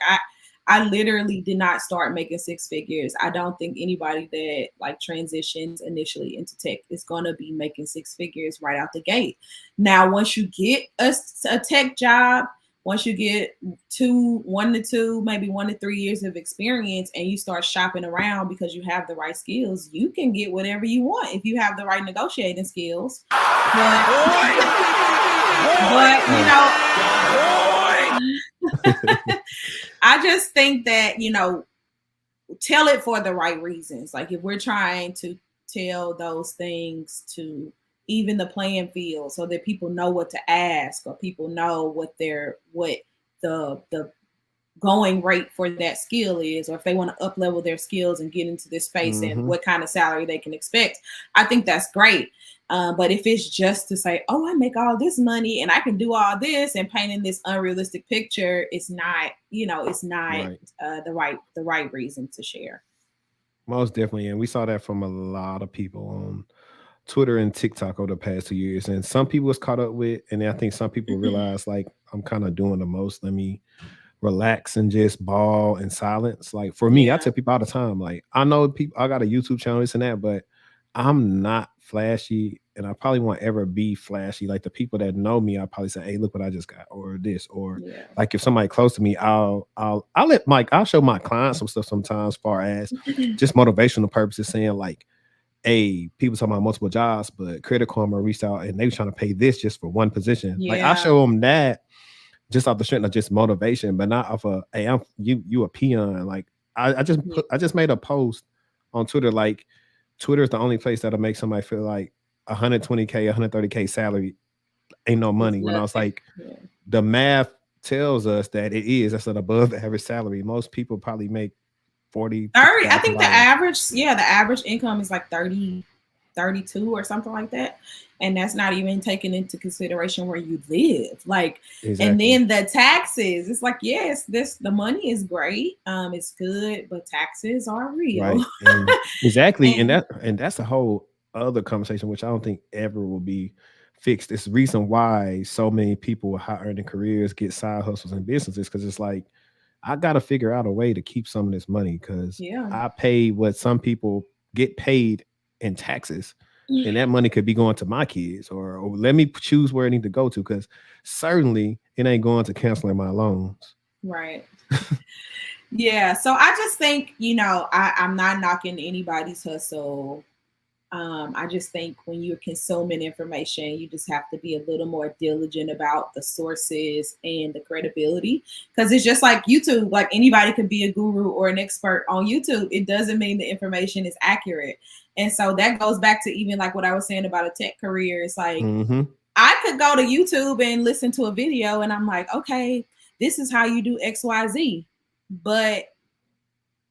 I literally did not start making 6 figures. I don't think anybody that like transitions initially into tech is going to be making 6 figures right out the gate. Now, once you get a tech job, once you get 1 to 2, maybe 1 to 3 years of experience, and you start shopping around because you have the right skills, you can get whatever you want if you have the right negotiating skills. But you know, I just think that, you know, tell it for the right reasons. Like, if we're trying to tell those things to even the playing field so that people know what to ask, or people know what the going rate for that skill is, or if they want to up level their skills and get into this space and what kind of salary they can expect. I think that's great. But if it's just to say, oh, I make all this money and I can do all this, and painting this unrealistic picture, it's not, you know, it's not right. The right reason to share. Most definitely. And we saw that from a lot of people on Twitter and TikTok over the past 2 years. And some people was caught up with, and I think some people realized, like, I'm kind of doing the most. Let me relax and just ball in silence. Like, for me, I tell people all the time, like, I know people, I got a YouTube channel, this and that, but I'm not flashy, and I probably won't ever be flashy. Like, the people that know me, I'll probably say, hey, look what I just got, or this, or like if somebody close to me, I'll show my clients some stuff sometimes, as far as just motivational purposes, saying like, hey, people talking about multiple jobs, but Credit Karma reached out and they were trying to pay this just for one position. Like, I show them that just off the strength of just motivation, but not off of, hey, you a peon. Like, I just made a post on Twitter, like, Twitter is the only place that'll make somebody feel like 120K, 130K salary ain't no money. When I was like, the math tells us that it is. That's an above average salary. Most people probably make 40, 30. I think the average income is like 30, 32 or something like that. And that's not even taking into consideration where you live. Like, and then the taxes, it's like, yes, the money is great. It's good, but taxes are real. Right. And exactly. and that's a whole other conversation, which I don't think ever will be fixed. It's the reason why so many people with high earning careers get side hustles and businesses, because it's like, I got to figure out a way to keep some of this money, because Yeah. I pay what some people get paid in taxes, and that money could be going to my kids, or let me choose where it need to go to, because certainly it ain't going to canceling my loans. Right. Yeah. So I just think, I'm not knocking anybody's hustle. I just think when you're consuming information, you just have to be a little more diligent about the sources and the credibility. Because it's just like YouTube, like anybody can be a guru or an expert on YouTube. It doesn't mean the information is accurate. And so that goes back to even like what I was saying about a tech career. It's like, I could go to YouTube and listen to a video and I'm like, okay, this is how you do XYZ. But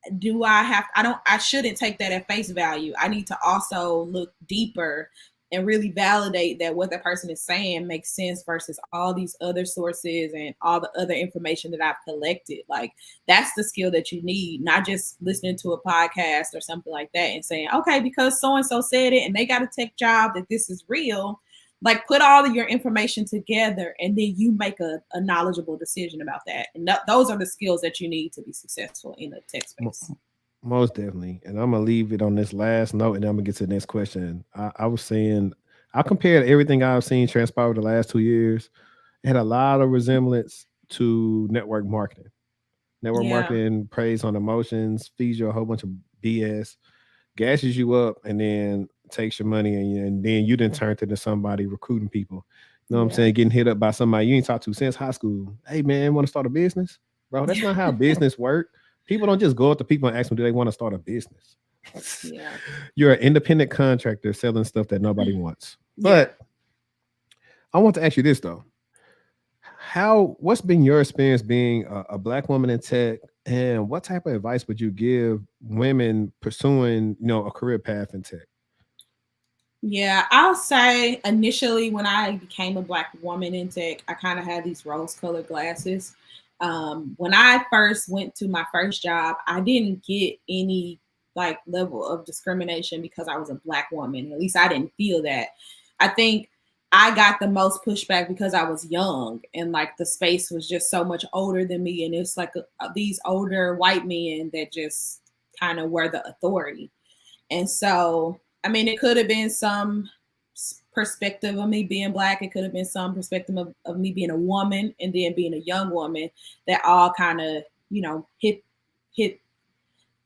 I shouldn't take that at face value. I need to also look deeper and really validate that what the person is saying makes sense versus all these other sources and all the other information that I've collected. Like, that's the skill that you need, not just listening to a podcast or something like that and saying, okay, because so-and-so said it and they got a tech job, that this is real. Like, put all of your information together and then you make a knowledgeable decision about that. And those are the skills that you need to be successful in the tech space. Most definitely. And I'm going to leave it on this last note, and then I'm going to get to the next question. I was saying, I compared everything I've seen transpire the last 2 years. It had a lot of resemblance to network marketing. Network marketing preys on emotions, feeds you a whole bunch of BS, gasses you up, and then takes your money, and then you didn't turn to somebody recruiting people. You know what I'm saying? Getting hit up by somebody you ain't talked to since high school. Hey man, want to start a business? Bro, that's not how business work. People don't just go up to people and ask them, do they want to start a business? You're an independent contractor selling stuff that nobody wants. But I want to ask you this though. What's been your experience being a Black woman in tech, and what type of advice would you give women pursuing, a career path in tech? Yeah, I'll say initially when I became a Black woman in tech, I kind of had these rose-colored glasses. When I first went to my first job, I didn't get any like level of discrimination because I was a Black woman. At least I didn't feel that. I think I got the most pushback because I was young and like the space was just so much older than me. And it's like these older white men that just kind of were the authority. And so, I mean, it could have been some perspective of me being Black. It could have been some perspective of me being a woman and then being a young woman that all kind of, hit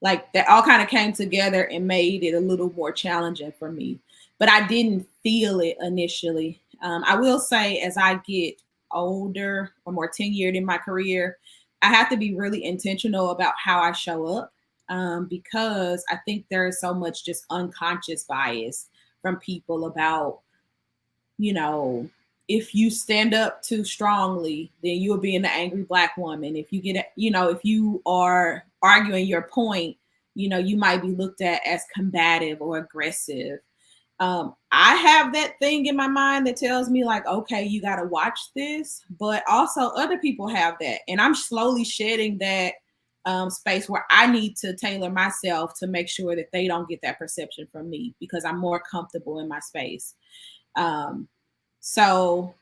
like that all kind of came together and made it a little more challenging for me. But I didn't feel it initially. I will say as I get older or more tenured in my career, I have to be really intentional about how I show up. Because I think there is so much just unconscious bias from people about, if you stand up too strongly, then you'll be an angry Black woman. If you get, if you are arguing your point, you might be looked at as combative or aggressive. I have that thing in my mind that tells me like, okay, you got to watch this, but also other people have that. And I'm slowly shedding that space where I need to tailor myself to make sure that they don't get that perception from me because I'm more comfortable in my space. So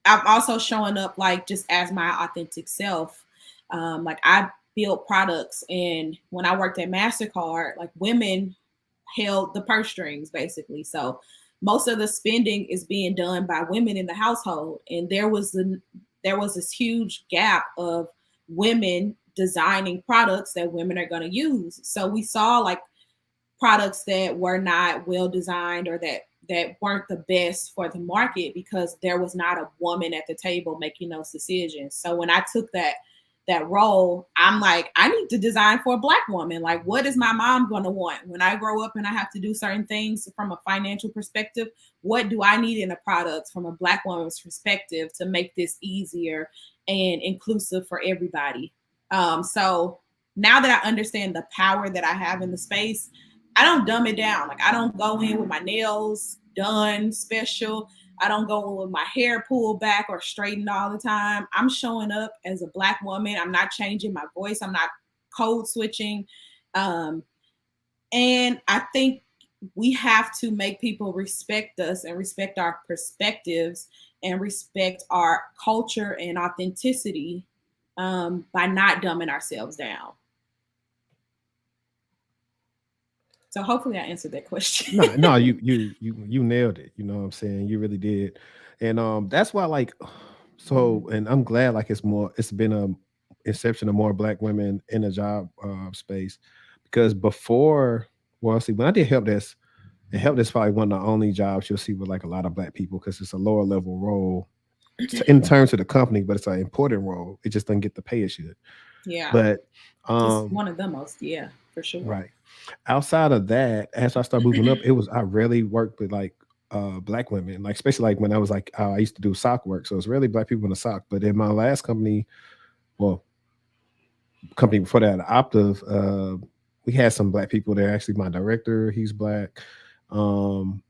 I'm also showing up like just as my authentic self. Like I build products, and when I worked at MasterCard, like women held the purse strings basically. So most of the spending is being done by women in the household, and there was this huge gap of women designing products that women are going to use. So we saw like products that were not well designed or that weren't the best for the market because there was not a woman at the table making those decisions. So when I took that role, I'm like, I need to design for a Black woman. Like, what is my mom going to want when I grow up and I have to do certain things from a financial perspective? What do I need in a product from a Black woman's perspective to make this easier and inclusive for everybody? So now that I understand the power that I have in the space, I don't dumb it down. Like, I don't go in with my nails done special. I don't go with my hair pulled back or straightened all the time. I'm showing up as a Black woman. I'm not changing my voice. I'm not code switching. And I think we have to make people respect us and respect our perspectives and respect our culture and authenticity, by not dumbing ourselves down. So hopefully I answered that question. No, you nailed it. You know what I'm saying? You really did. And that's why like so and I'm glad like it's been a inception of more black women in the job space because before well see when I did help desk and help desk probably one of the only jobs you'll see with like a lot of black people because it's a lower level role in terms of the company, but it's an important role. It just doesn't get the pay it should. Yeah. But It's one of the most, yeah, for sure. right. Outside of that, as I started moving up, it was I rarely worked with like black women, like especially like when I was like I used to do sock work. So it's really black people in the sock. But in my last company, well, company before that, Optive, we had some black people there. Actually, my director, he's black. Um,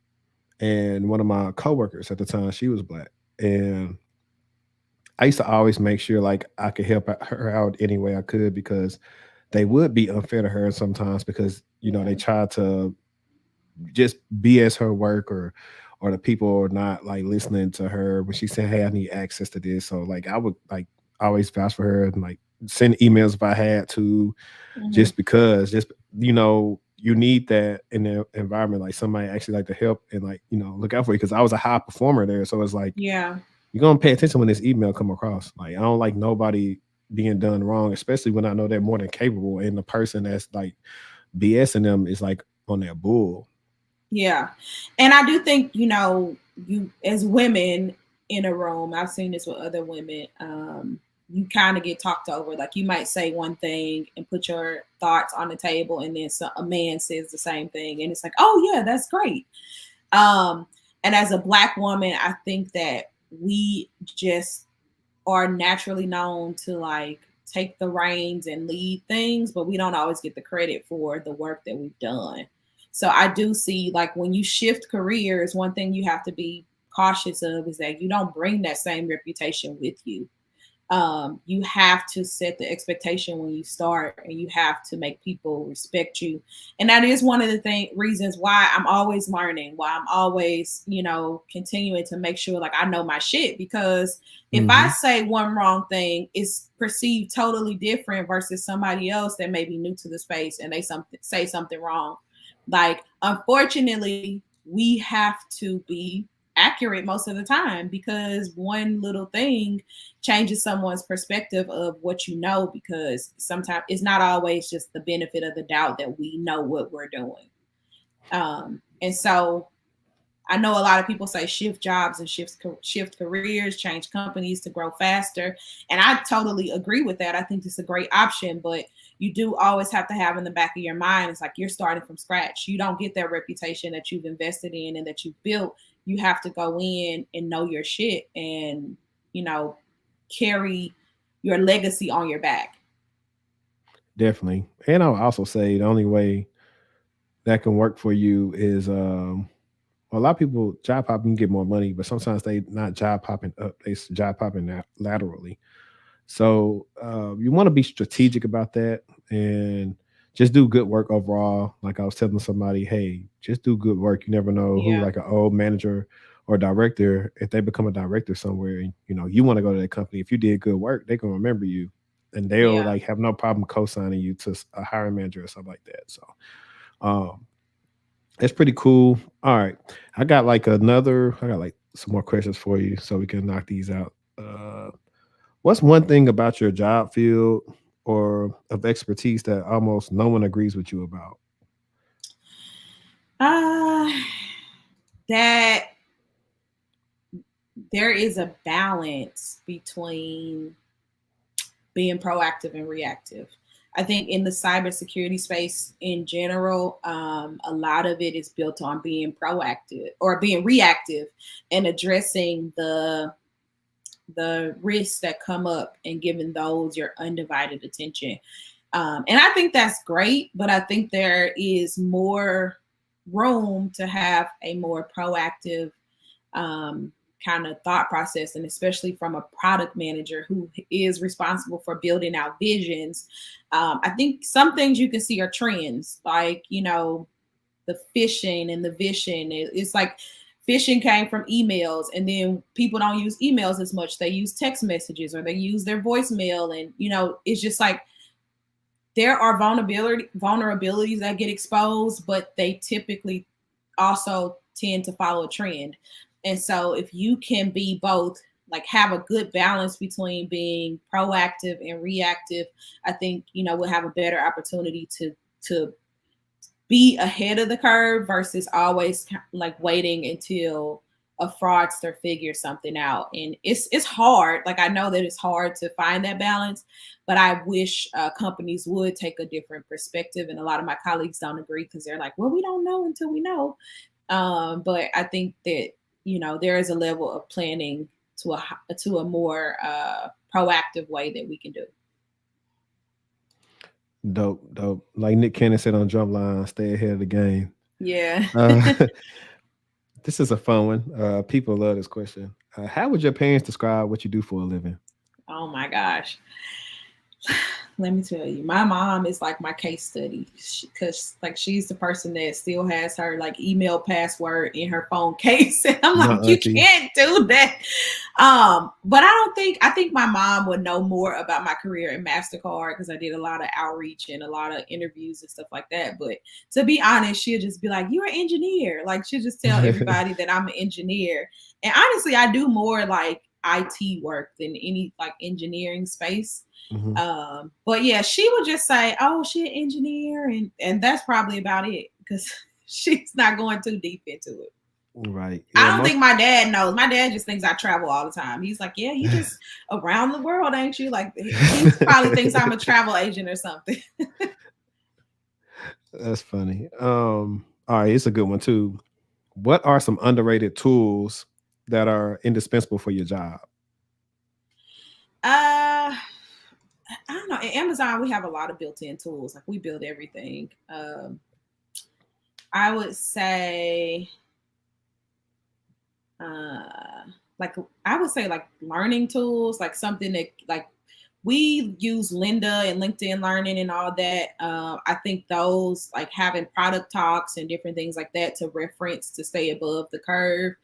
and one of my coworkers at the time, she was black. And I used to always make sure like I could help her out any way I could because they would be unfair to her sometimes because you know Yeah. they tried to just BS her work or the people are not like listening to her when she said, "Hey, I need access to this." So like I would like always vouch for her and like send emails if I had to, Hmm. just because just you know you need that in the environment like somebody actually like to help and like you know look out for you because I was a high performer there, so it's like Yeah. you're gonna pay attention when this email come across. Like I don't like nobody being done wrong, especially when I know they're more than capable and the person that's like BSing them is like on their bull. Yeah. And I do think, you as women in a room, I've seen this with other women, you kind of get talked over. Like you might say one thing and put your thoughts on the table, and then a man says the same thing, and it's like, oh yeah, that's great. Um, and as a black woman, I think that we just are naturally known to like take the reins and lead things, but we don't always get the credit for the work that we've done. So I do see like when you shift careers, one thing you have to be cautious of is that you don't bring that same reputation with you. You have to set the expectation when you start, and you have to make people respect you. And that is one of the reasons why I'm always learning, why I'm always, continuing to make sure like I know my shit. Because if I Hmm. say one wrong thing, it's perceived totally different versus somebody else that may be new to the space and they say something wrong. Like, unfortunately, we have to be accurate most of the time because one little thing changes someone's perspective of what you know, because sometimes it's not always just the benefit of the doubt that we know what we're doing. And so I know a lot of people say shift jobs and shift careers, change companies to grow faster. And I totally agree with that. I think it's a great option, but you do always have to have in the back of your mind, it's like you're starting from scratch. You don't get that reputation that you've invested in and that you've built. You have to go in and know your shit and, you know, carry your legacy on your back. Definitely. And I'll also say the only way that can work for you is a lot of people job hopping get more money, but sometimes they not job hopping up, they job hopping laterally. So you want to be strategic about that and just do good work overall. Like I was telling somebody, hey, just do good work. You never know who, Yeah. like an old manager or director, if they become a director somewhere, and you know you want to go to that company. If you did good work, they can remember you, and they'll Yeah. like have no problem co-signing you to a hiring manager or something like that. So um, it's pretty cool. All right, I got like some more questions for you, so we can knock these out. What's one thing about your job field or of expertise that almost no one agrees with you about? Uh, that there is a balance between being proactive and reactive. I think in the cybersecurity space in general, a lot of it is built on being proactive or being reactive and addressing the risks that come up and giving those your undivided attention. And I think that's great, but I think there is more room to have a more proactive um, kind of thought process, and especially from a product manager who is responsible for building out visions. I think some things you can see are trends, like, the phishing and the vishing. It's like phishing came from emails, and then people don't use emails as much. They use text messages or they use their voicemail, and it's just like there are vulnerabilities that get exposed, but they typically also tend to follow a trend. And so if you can be both, like have a good balance between being proactive and reactive, I think, we'll have a better opportunity to be ahead of the curve versus always like waiting until a fraudster figures something out. And it's hard. Like I know that it's hard to find that balance, but I wish companies would take a different perspective. And a lot of my colleagues don't agree because they're like, well, we don't know until we know. But I think that, there is a level of planning to a more proactive way that we can do. Dope. Like Nick Cannon said on Drumline, stay ahead of the game. Yeah. This is a fun one. People love this question. How would your parents describe what you do for a living? Oh my gosh. Let me tell you, my mom is like my case study because like she's the person that still has her like email password in her phone case. And I'm like, you can't do that. But I think my mom would know more about my career in MasterCard because I did a lot of outreach and a lot of interviews and stuff like that. But to be honest, she'll just be like, you're an engineer. Like she'll just tell everybody that I'm an engineer. And honestly, I do more like IT work than any like engineering space. Mm-hmm. But yeah, she would just say, oh, she's an engineer, and that's probably about it because she's not going too deep into it. Right. Yeah, I don't think my dad knows. My dad just thinks I travel all the time. He's like, yeah, you just around the world, ain't you? Like he probably thinks I'm a travel agent or something. That's funny. All right, it's a good one too. What are some underrated tools that are indispensable for your job? I don't know. At Amazon, we have a lot of built-in tools. Like we build everything. I would say, like learning tools, like something that like we use Lynda and LinkedIn Learning and all that. I think those like having product talks and different things like that to reference to stay above the curve.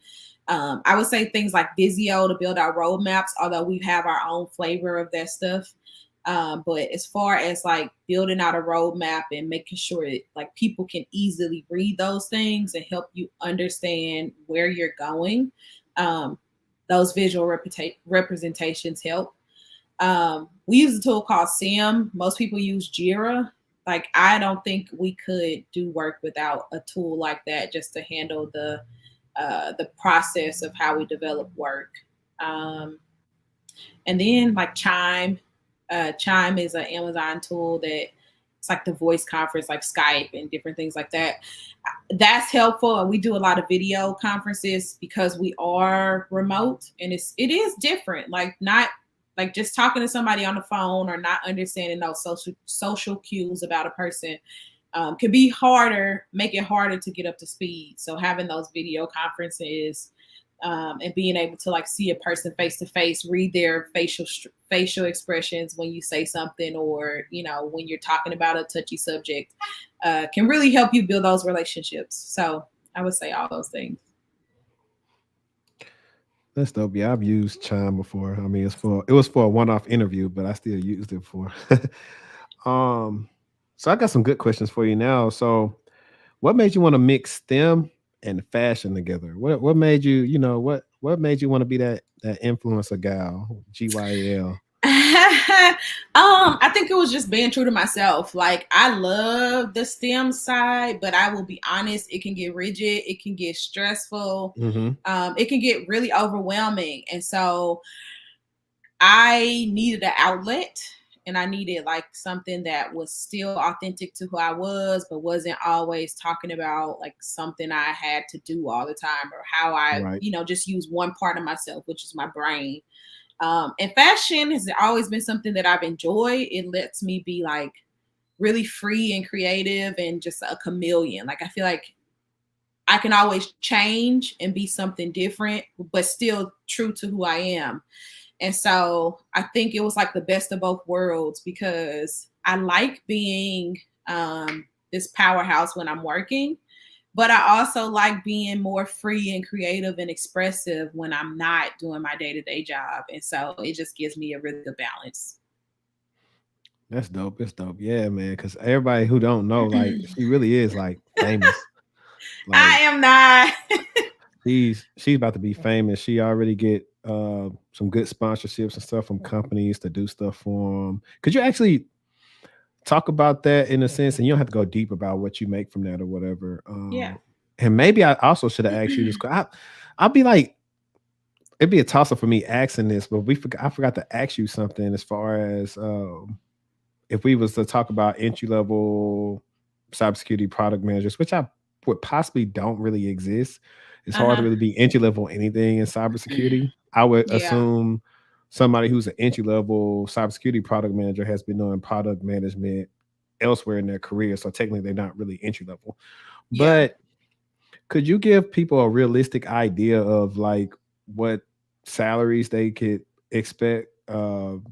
I would say things like Visio to build our roadmaps, although we have our own flavor of that stuff. But as far as like building out a roadmap and making sure that like people can easily read those things and help you understand where you're going, those visual representations help. We use a tool called SIM. Most people use Jira. Like I don't think we could do work without a tool like that just to handle the process of how we develop work. And then like Chime. Chime is an Amazon tool that it's like the voice conference, like Skype and different things like that. That's helpful. And we do a lot of video conferences because we are remote, and it is different. Like not like just talking to somebody on the phone or not understanding those social cues about a person could be make it harder to get up to speed. So having those video conferences and being able to like see a person face to face, read their facial expressions when you say something, or when you're talking about a touchy subject, can really help you build those relationships. So I would say all those things. That's dope. Yeah, I've used Chime before. I mean, it was for a one-off interview, but I still used it for. So I got some good questions for you now. So, what made you want to mix STEM and fashion together? What made you, what made you want to be that influencer gal, GYL? I think it was just being true to myself. Like I love the STEM side, but I will be honest, it can get rigid, it can get stressful, it can get really overwhelming. And so I needed an outlet, and I needed like something that was still authentic to who I was, but wasn't always talking about like something I had to do all the time, or how I, just use one part of myself, which is my brain. And fashion has always been something that I've enjoyed. It lets me be like really free and creative and just a chameleon. Like I feel like I can always change and be something different, but still true to who I am. And so I think it was like the best of both worlds, because I like being this powerhouse when I'm working, but I also like being more free and creative and expressive when I'm not doing my day-to-day job. And so it just gives me a really good balance. That's dope. It's dope. Yeah, man. Because everybody who don't know, like, she really is like famous. I Like, am not. she's about to be famous. She already get some good sponsorships and stuff from companies to do stuff for them. Could you actually talk about that in a sense? And you don't have to go deep about what you make from that or whatever. Yeah. And maybe I also should have asked you this. I'll be like, it'd be a toss up for me asking this, but I forgot to ask you something as far as if we was to talk about entry level cybersecurity product managers, which I would possibly don't really exist. It's hard to Uh-huh. really be entry level anything in cybersecurity. I would Yeah. assume somebody who's an entry level cybersecurity product manager has been doing product management elsewhere in their career. So technically they're not really entry level. Yeah. But could you give people a realistic idea of like what salaries they could expect,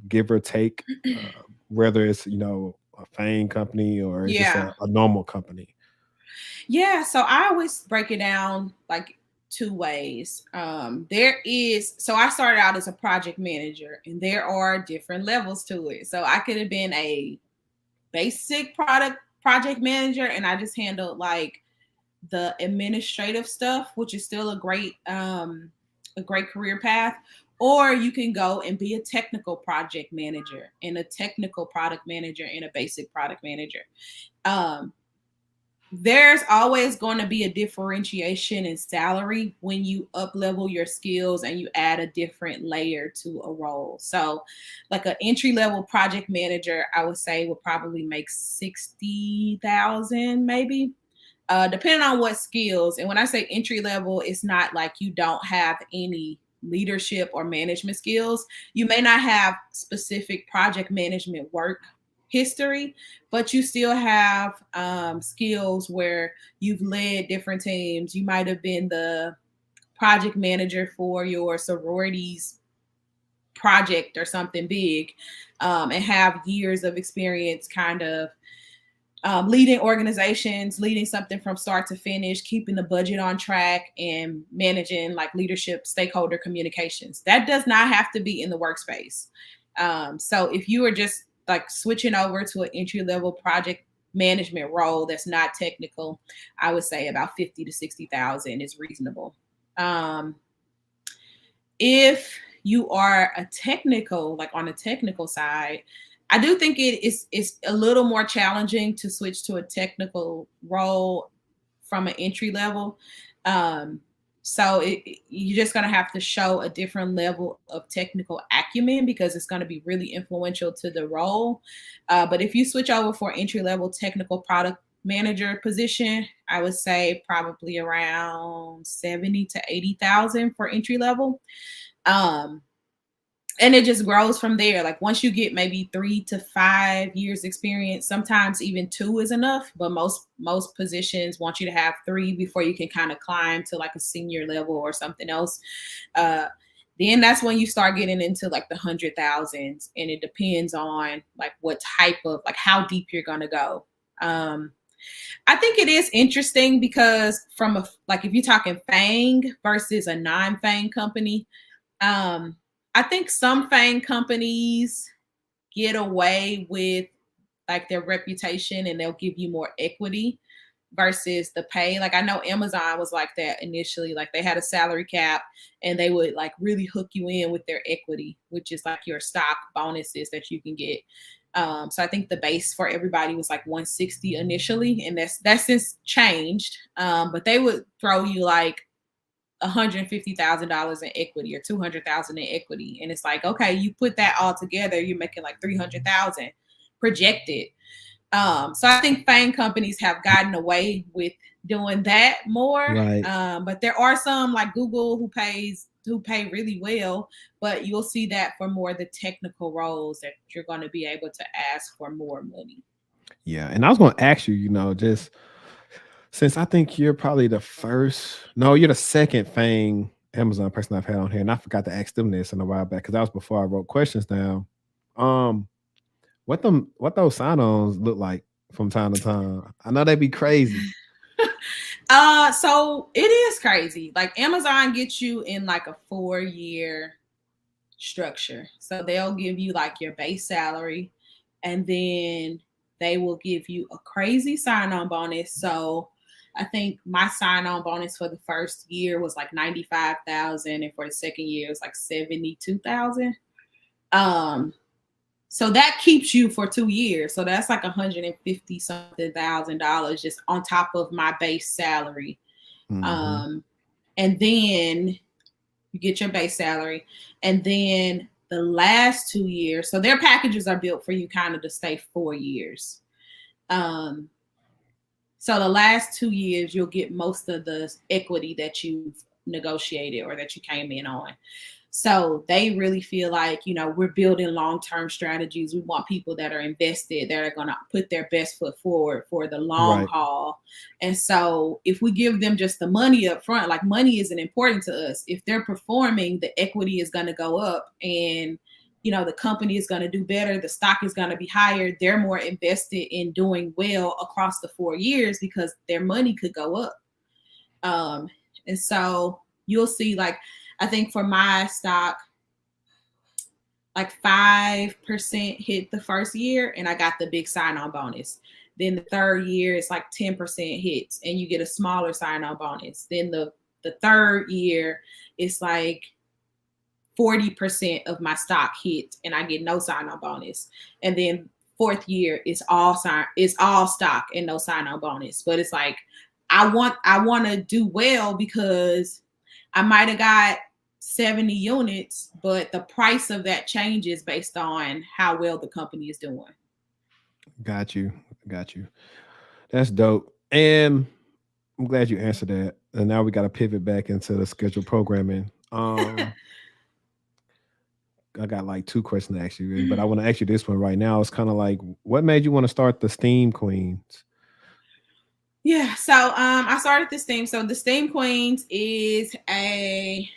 give or take, whether it's a FANG company or it's just Yeah. a normal company? Yeah, so I always break it down like two ways. So I started out as a project manager, and there are different levels to it. So I could have been a basic product project manager, and I just handled like the administrative stuff, which is still a great career path. Or you can go and be a technical project manager and a technical product manager and a basic product manager. Um, there's always going to be a differentiation in salary when you up level your skills and you add a different layer to a role. So like an entry level project manager, I would say would probably make 60,000 maybe, depending on what skills. And when I say entry level, it's not like you don't have any leadership or management skills. You may not have specific project management work history, but you still have skills where you've led different teams. You might have been the project manager for your sororities project or something big, and have years of experience kind of leading organizations, leading something from start to finish, keeping the budget on track, and managing like leadership stakeholder communications. That does not have to be in the workspace. So if you are just like switching over to an entry level project management role that's not technical, I would say about 50 to 60,000 is reasonable. Um, if you are a technical, like on the technical side, I do think it's a little more challenging to switch to a technical role from an entry level. Um, you're just going to have to show a different level of technical acumen because it's going to be really influential to the role. But if you switch over for entry level technical product manager position, I would say probably around 70 to 80,000 for entry level. Um, and it just grows from there. Like once you get maybe 3 to 5 years experience, sometimes even 2 is enough, but most positions want you to have 3 before you can kind of climb to like a senior level or something else. uh then that's when you start getting into like the 100,000s, and it depends on like what type of, like how deep you're gonna go. I think it is interesting because from a, like if you're talking FANG versus a non-FANG company, um, I think some FANG companies get away with like their reputation and they'll give you more equity versus the pay. Like I know Amazon was like that initially. Like they had a salary cap and they would like really hook you in with their equity, which is like your stock bonuses that you can get. So I think the base for everybody was like 160 initially, and that's since changed. But they would throw you like $150,000 in equity or 200,000 in equity, and it's like, okay, you put that all together, you're making like 300,000 projected. So I think FANG companies have gotten away with doing that more. Right. But there are some like Google who pay really well, but you'll see that for more the technical roles that you're going to be able to ask for more money. Yeah. And I was going to ask you, just since I think you're probably you're the second FANG Amazon person I've had on here, and I forgot to ask them this in a while back because that was before I wrote questions down. Um, what those sign-ons look like from time to time? I know they be crazy. So it is crazy. Like Amazon gets you in like a 4-year structure. So they'll give you like your base salary, and then they will give you a crazy sign-on bonus. So I think my sign-on bonus for the first year was like 95,000, and for the second year it was like 72,000. So that keeps you for 2 years. So that's like 150 something $1,000 just on top of my base salary. Mm-hmm. And then you get your base salary, and then the last 2 years, so their packages are built for you kind of to stay 4 years. So the last 2 years you'll get most of the equity that you've negotiated or that you came in on. So they really feel like, we're building long-term strategies. We want people that are invested, that are going to put their best foot forward for the long haul. And so if we give them just the money up front, like money isn't important to us. If they're performing, the equity is going to go up, and the company is going to do better. The stock is going to be higher. They're more invested in doing well across the 4 years because their money could go up. And so you'll see, like, I think for my stock, like 5% hit the first year, and I got the big sign-on bonus. Then the third year, it's like 10% hits, and you get a smaller sign-on bonus. Then the third year, it's like 40% of my stock hit, and I get no sign-on bonus. And then fourth year, it's all stock and no sign-on bonus. But it's like I want to do well because I might have got 70 units, but the price of that changes based on how well the company is doing. Got you. That's dope. And I'm glad you answered that. And now we got to pivot back into the scheduled programming. I got like 2 questions to ask you, but I want to ask you this one right now. It's kind of like, what made you want to start the Steam Queens? Yeah, so I started this theme. So the Steam Queens is a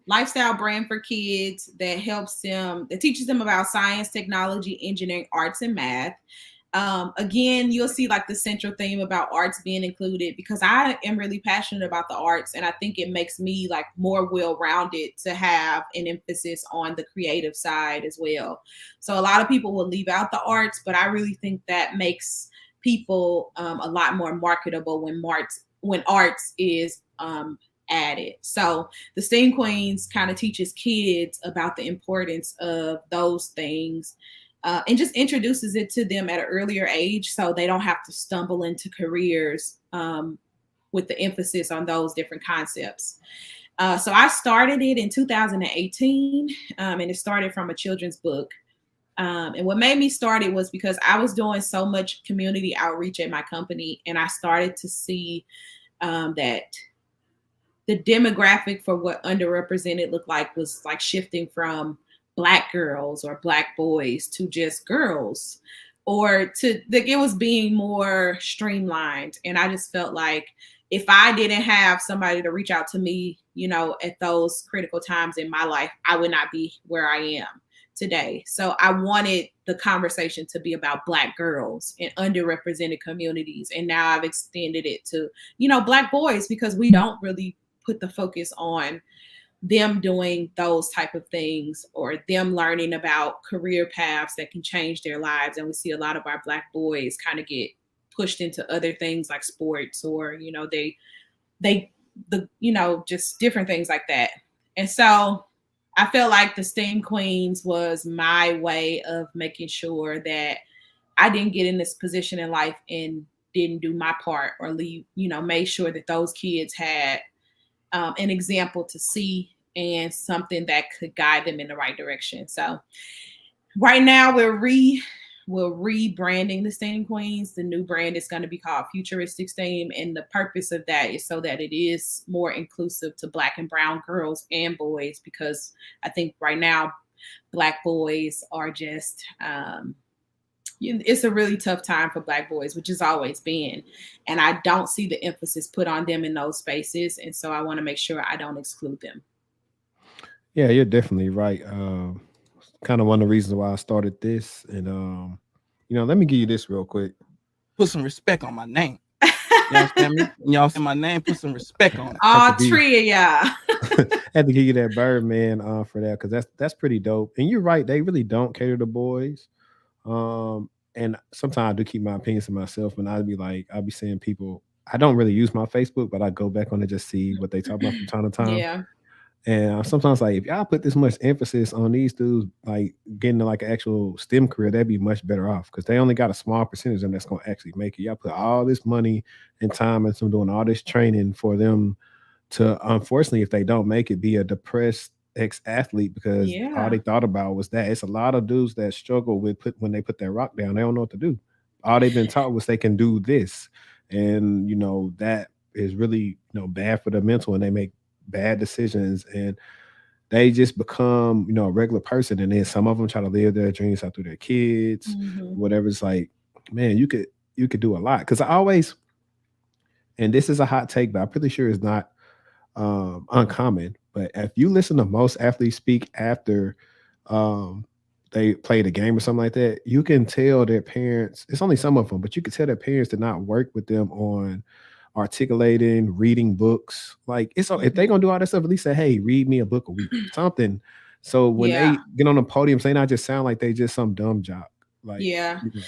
lifestyle brand for kids that teaches them about science, technology, engineering, arts, and math. Again, you'll see like the central theme about arts being included because I am really passionate about the arts, and I think it makes me like more well-rounded to have an emphasis on the creative side as well. So a lot of people will leave out the arts, but I really think that makes people a lot more marketable when arts is added. So the STEAM Queens kind of teaches kids about the importance of those things. And just introduces it to them at an earlier age so they don't have to stumble into careers with the emphasis on those different concepts. So I started it in 2018, and it started from a children's book. And what made me start it was because I was doing so much community outreach at my company, and I started to see that the demographic for what underrepresented looked like was like shifting from Black girls or Black boys to just girls, or to like it was being more streamlined. And I just felt like if I didn't have somebody to reach out to me, at those critical times in my life, I would not be where I am today. So I wanted the conversation to be about Black girls and underrepresented communities. And now I've extended it to, Black boys, because we don't really put the focus on them doing those type of things or them learning about career paths that can change their lives. And we see a lot of our Black boys kind of get pushed into other things like sports or, just different things like that. And so I felt like the STEAM Queens was my way of making sure that I didn't get in this position in life and didn't do my part or made sure that those kids had an example to see and something that could guide them in the right direction. So right now we're rebranding the STEAM Queens. The new brand is going to be called Futuristic STEAM. And the purpose of that is so that it is more inclusive to Black and brown girls and boys, because I think right now Black boys are just, it's a really tough time for Black boys, which has always been. And I don't see the emphasis put on them in those spaces. And so I want to make sure I don't exclude them. Yeah, you're definitely right. Kind of one of the reasons why I started this. And, let me give you this real quick. Put some respect on my name. You understand me? And y'all say my name, put some respect on it. Had to All be three of y'all. had to give you that bird man for that because that's pretty dope. And you're right, they really don't cater to boys. And sometimes I do keep my opinions to myself, and I'd be seeing people. I don't really use my Facebook, but I go back on it just see what they talk about from time to time. Yeah. And I'm sometimes like, if y'all put this much emphasis on these dudes, like getting to like an actual STEM career, they'd be much better off because they only got a small percentage of them that's gonna actually make it. Y'all put all this money and time into doing all this training for them to, unfortunately, if they don't make it, be a depressed ex-athlete because all Yeah. they thought about was that. It's a lot of dudes that struggle with when they put their rock down, they don't know what to do. All they've been taught was they can do this. And that is really, bad for the mental, and they make bad decisions, and they just become, a regular person. And then some of them try to live their dreams out through their kids, Hmm. whatever. It's like, man, you could do a lot. Because I always, and this is a hot take, but I'm pretty sure it's not uncommon. But if you listen to most athletes speak after um, they played a game or something like that, you can tell their parents. It's only some of them, but you can tell their parents did not work with them on articulating, reading books. Like if they're Hmm. gonna do all that stuff, at least say, "Hey, read me a book a week, something." So when Yeah. they get on the podium, they not just sound like they just some dumb jock. Like, Yeah. you know,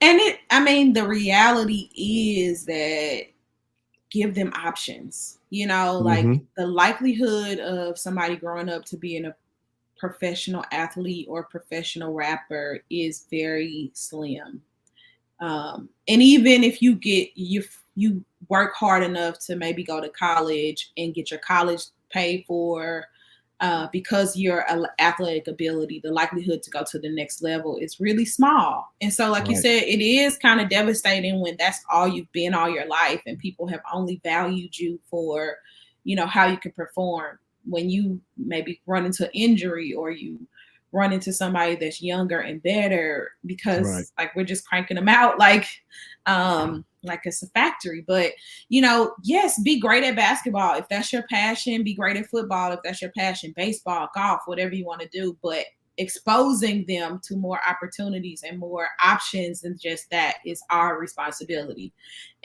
And I mean, the reality is that give them options. Like hmm the likelihood of somebody growing up to being a professional athlete or professional rapper is very slim. And even if you work hard enough to maybe go to college and get your college paid for, because your athletic ability, the likelihood to go to the next level is really small. And so, like you right, said, it is kind of devastating when that's all you've been all your life, and people have only valued you for, how you can perform. When you maybe run into injury, or you run into somebody that's younger and better, right, because like we're just cranking them out like it's a factory. But yes, be great at basketball if that's your passion, be great at football if that's your passion, baseball, golf, whatever you want to do, but exposing them to more opportunities and more options than just that is our responsibility.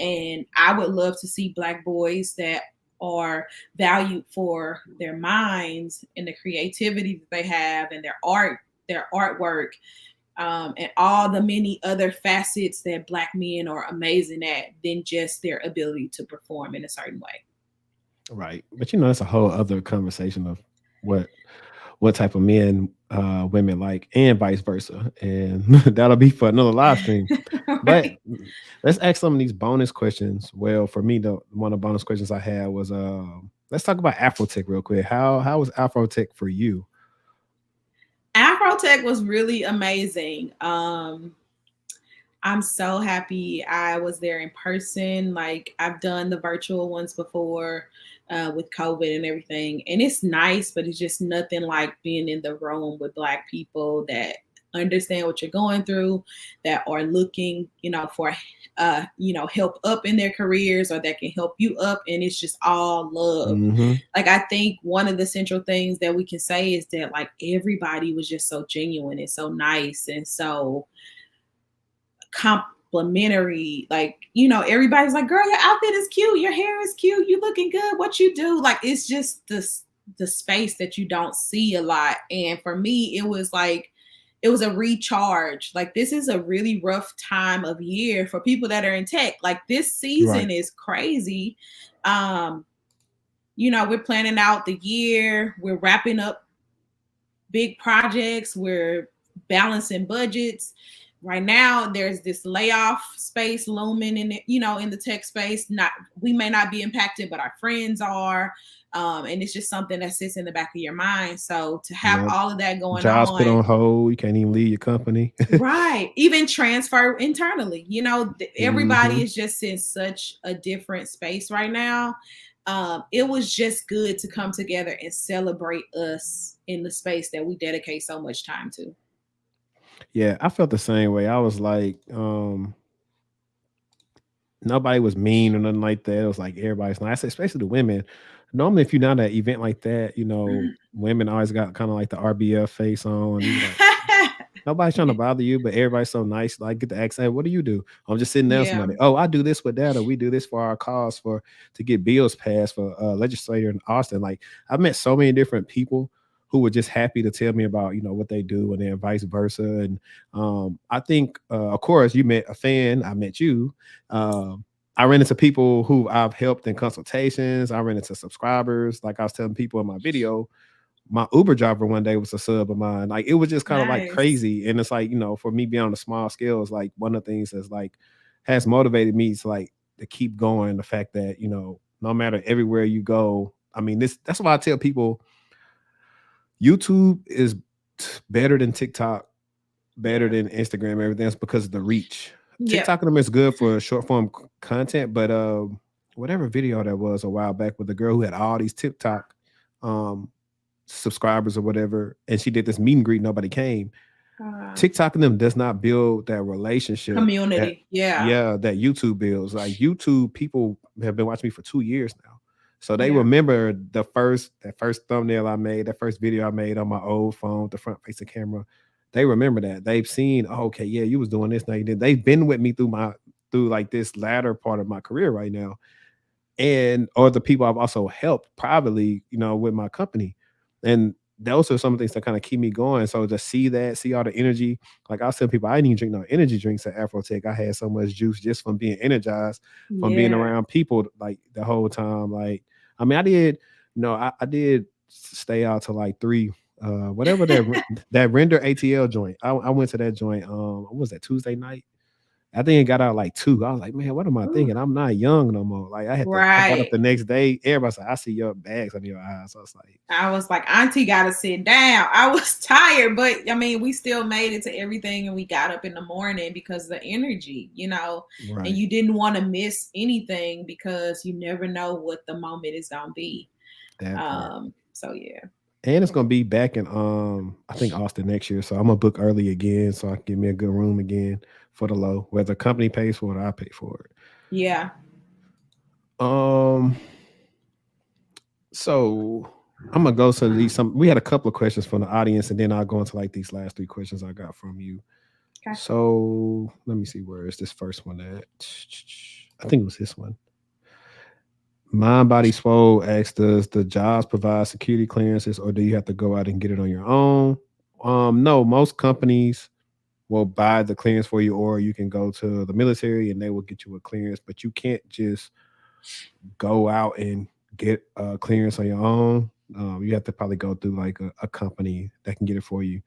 And I would love to see Black boys that are valued for their minds and the creativity that they have, and their artwork, and all the many other facets that Black men are amazing at than just their ability to perform in a certain way. right. But that's a whole other conversation of what what type of men women like, and vice versa. And that'll be for another live stream. But Right. let's ask some of these bonus questions. Well, for me, the one of the bonus questions I had was let's talk about Afrotech real quick. How was Afrotech for you? Afrotech was really amazing. I'm so happy I was there in person. Like, I've done the virtual ones before, with COVID and everything. And it's nice, but it's just nothing like being in the room with Black people that understand what you're going through, that are looking, for, help up in their careers, or that can help you up. And it's just all love. hmm Like, I think one of the central things that we can say is that, like, everybody was just so genuine and so nice and so complimentary. Like, everybody's like, girl, your outfit is cute, your hair is cute, you looking good, what you do. Like, it's just the space that you don't see a lot. And for me, it was like, it was a recharge. Like, this is a really rough time of year for people that are in tech. Like, this Right. season is crazy. um we're planning out the year, we're wrapping up big projects, we're balancing budgets. Right now, there's this layoff space looming in it, in the tech space. Not We may not be impacted, but our friends are. And it's just something that sits in the back of your mind. So to have Yep. all of that going Jobs put on, on hold. You can't even leave your company. right? Even transfer internally. Everybody hmm is just in such a different space right now. It was just good to come together and celebrate us in the space that we dedicate so much time to. Yeah, I felt the same way. I was like, nobody was mean or nothing like that. It was like everybody's nice, especially the women. Normally, if you're not at an event like that, women always got kind of like the RBF face on. You like, Nobody's trying to bother you, but everybody's so nice. Like, get the accent. What do you do? I'm just sitting there with Yeah. somebody. Oh, I do this with that, or we do this for our cause to get bills passed for legislator in Austin. Like, I've met so many different people who were just happy to tell me about, what they do, and then vice versa. And I think, of course, you met a fan. I met you. I ran into people who I've helped in consultations. I ran into subscribers. Like I was telling people in my video, my Uber driver one day was a sub of mine. Like, it was just kind of like Nice. crazy. And it's like, for me being on a small scale is like one of the things that's like has motivated me to keep going. The fact that, no matter everywhere you go, I mean, that's why I tell people YouTube is better than TikTok, better than Instagram, everything else, because of the reach. Yep. TikTok and them is good for short form content, but whatever video that was a while back with the girl who had all these TikTok subscribers or whatever, and she did this meet and greet, nobody came. TikTok and them does not build that relationship Community. that YouTube builds. Like, YouTube people have been watching me for 2 years now, so they remember that first thumbnail I made, that first video I made on my old phone, the front facing camera. They remember that. They've seen, oh, okay, yeah, you was doing this, now you did. They've been with me through like this latter part of my career right now, or the people I've also helped privately, with my company. And those are some of the things that kind of keep me going. So to see all the energy, like I was telling people, I didn't even drink no energy drinks at Afrotech. I had so much juice just from being energized, from being around people like the whole time. Like, I mean, I did, I did stay out to like 3, whatever that render ATL joint. I went to that joint. What was that, Tuesday night? I think it got out like 2. I was like, man, what am I thinking? I'm not young no more. Like, I got up the next day. Everybody's like, I see your bags under your eyes. So I was like, Auntie gotta sit down. I was tired, but I mean, we still made it to everything, and we got up in the morning because of the energy, right. And you didn't want to miss anything because you never know what the moment is gonna be. So yeah. And it's gonna be back in I think Austin next year. So I'm gonna book early again so I can get me a good room again for the low, whether the company pays for it or I pay for it. Yeah. So I'm gonna go to these. We had a couple of questions from the audience, and then I'll go into like these last 3 questions I got from you. Okay. So let me see, where is this first one at? I think it was this one. Mind Body Swole asks, does the jobs provide security clearances, or do you have to go out and get it on your own? No, most companies will buy the clearance for you, or you can go to the military and they will get you a clearance, but you can't just go out and get a clearance on your own. You have to probably go through like a company that can get it for you.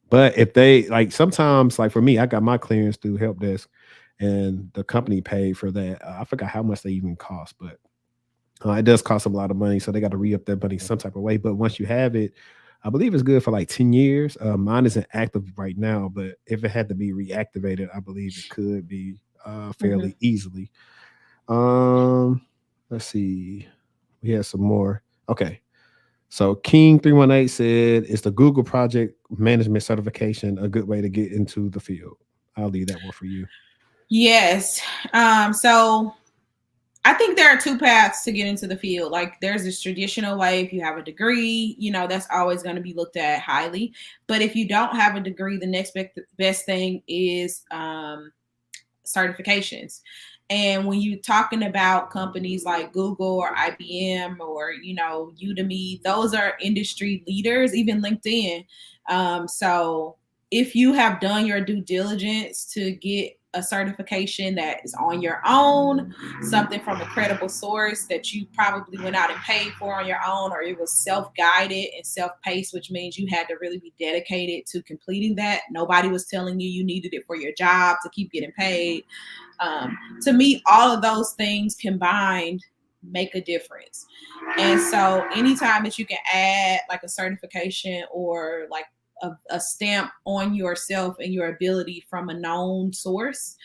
But if they, like, sometimes, like for me, I got my clearance through help desk, and the company paid for that. I forgot how much they even cost, but it does cost them a lot of money. So they got to re-up their money some type of way. But once you have it, I believe it's good for like 10 years. Mine isn't active right now, but if it had to be reactivated, I believe it could be fairly easily. Let's see. We have some more. Okay. So King 318 said, is the Google Project Management certification a good way to get into the field? I'll leave that one for you. Yes. So I think there are 2 paths to get into the field. Like, there's this traditional way. If you have a degree, that's always going to be looked at highly. But if you don't have a degree, the next best thing is certifications. And when you're talking about companies like Google or IBM or, Udemy, those are industry leaders, even LinkedIn. So if you have done your due diligence to get a certification that is on your own, something from a credible source that you probably went out and paid for on your own, or it was self-guided and self-paced, which means you had to really be dedicated to completing that. Nobody was telling you needed it for your job to keep getting paid. To me, all of those things combined make a difference. And so anytime that you can add like a certification or like a stamp on yourself and your ability from a known source,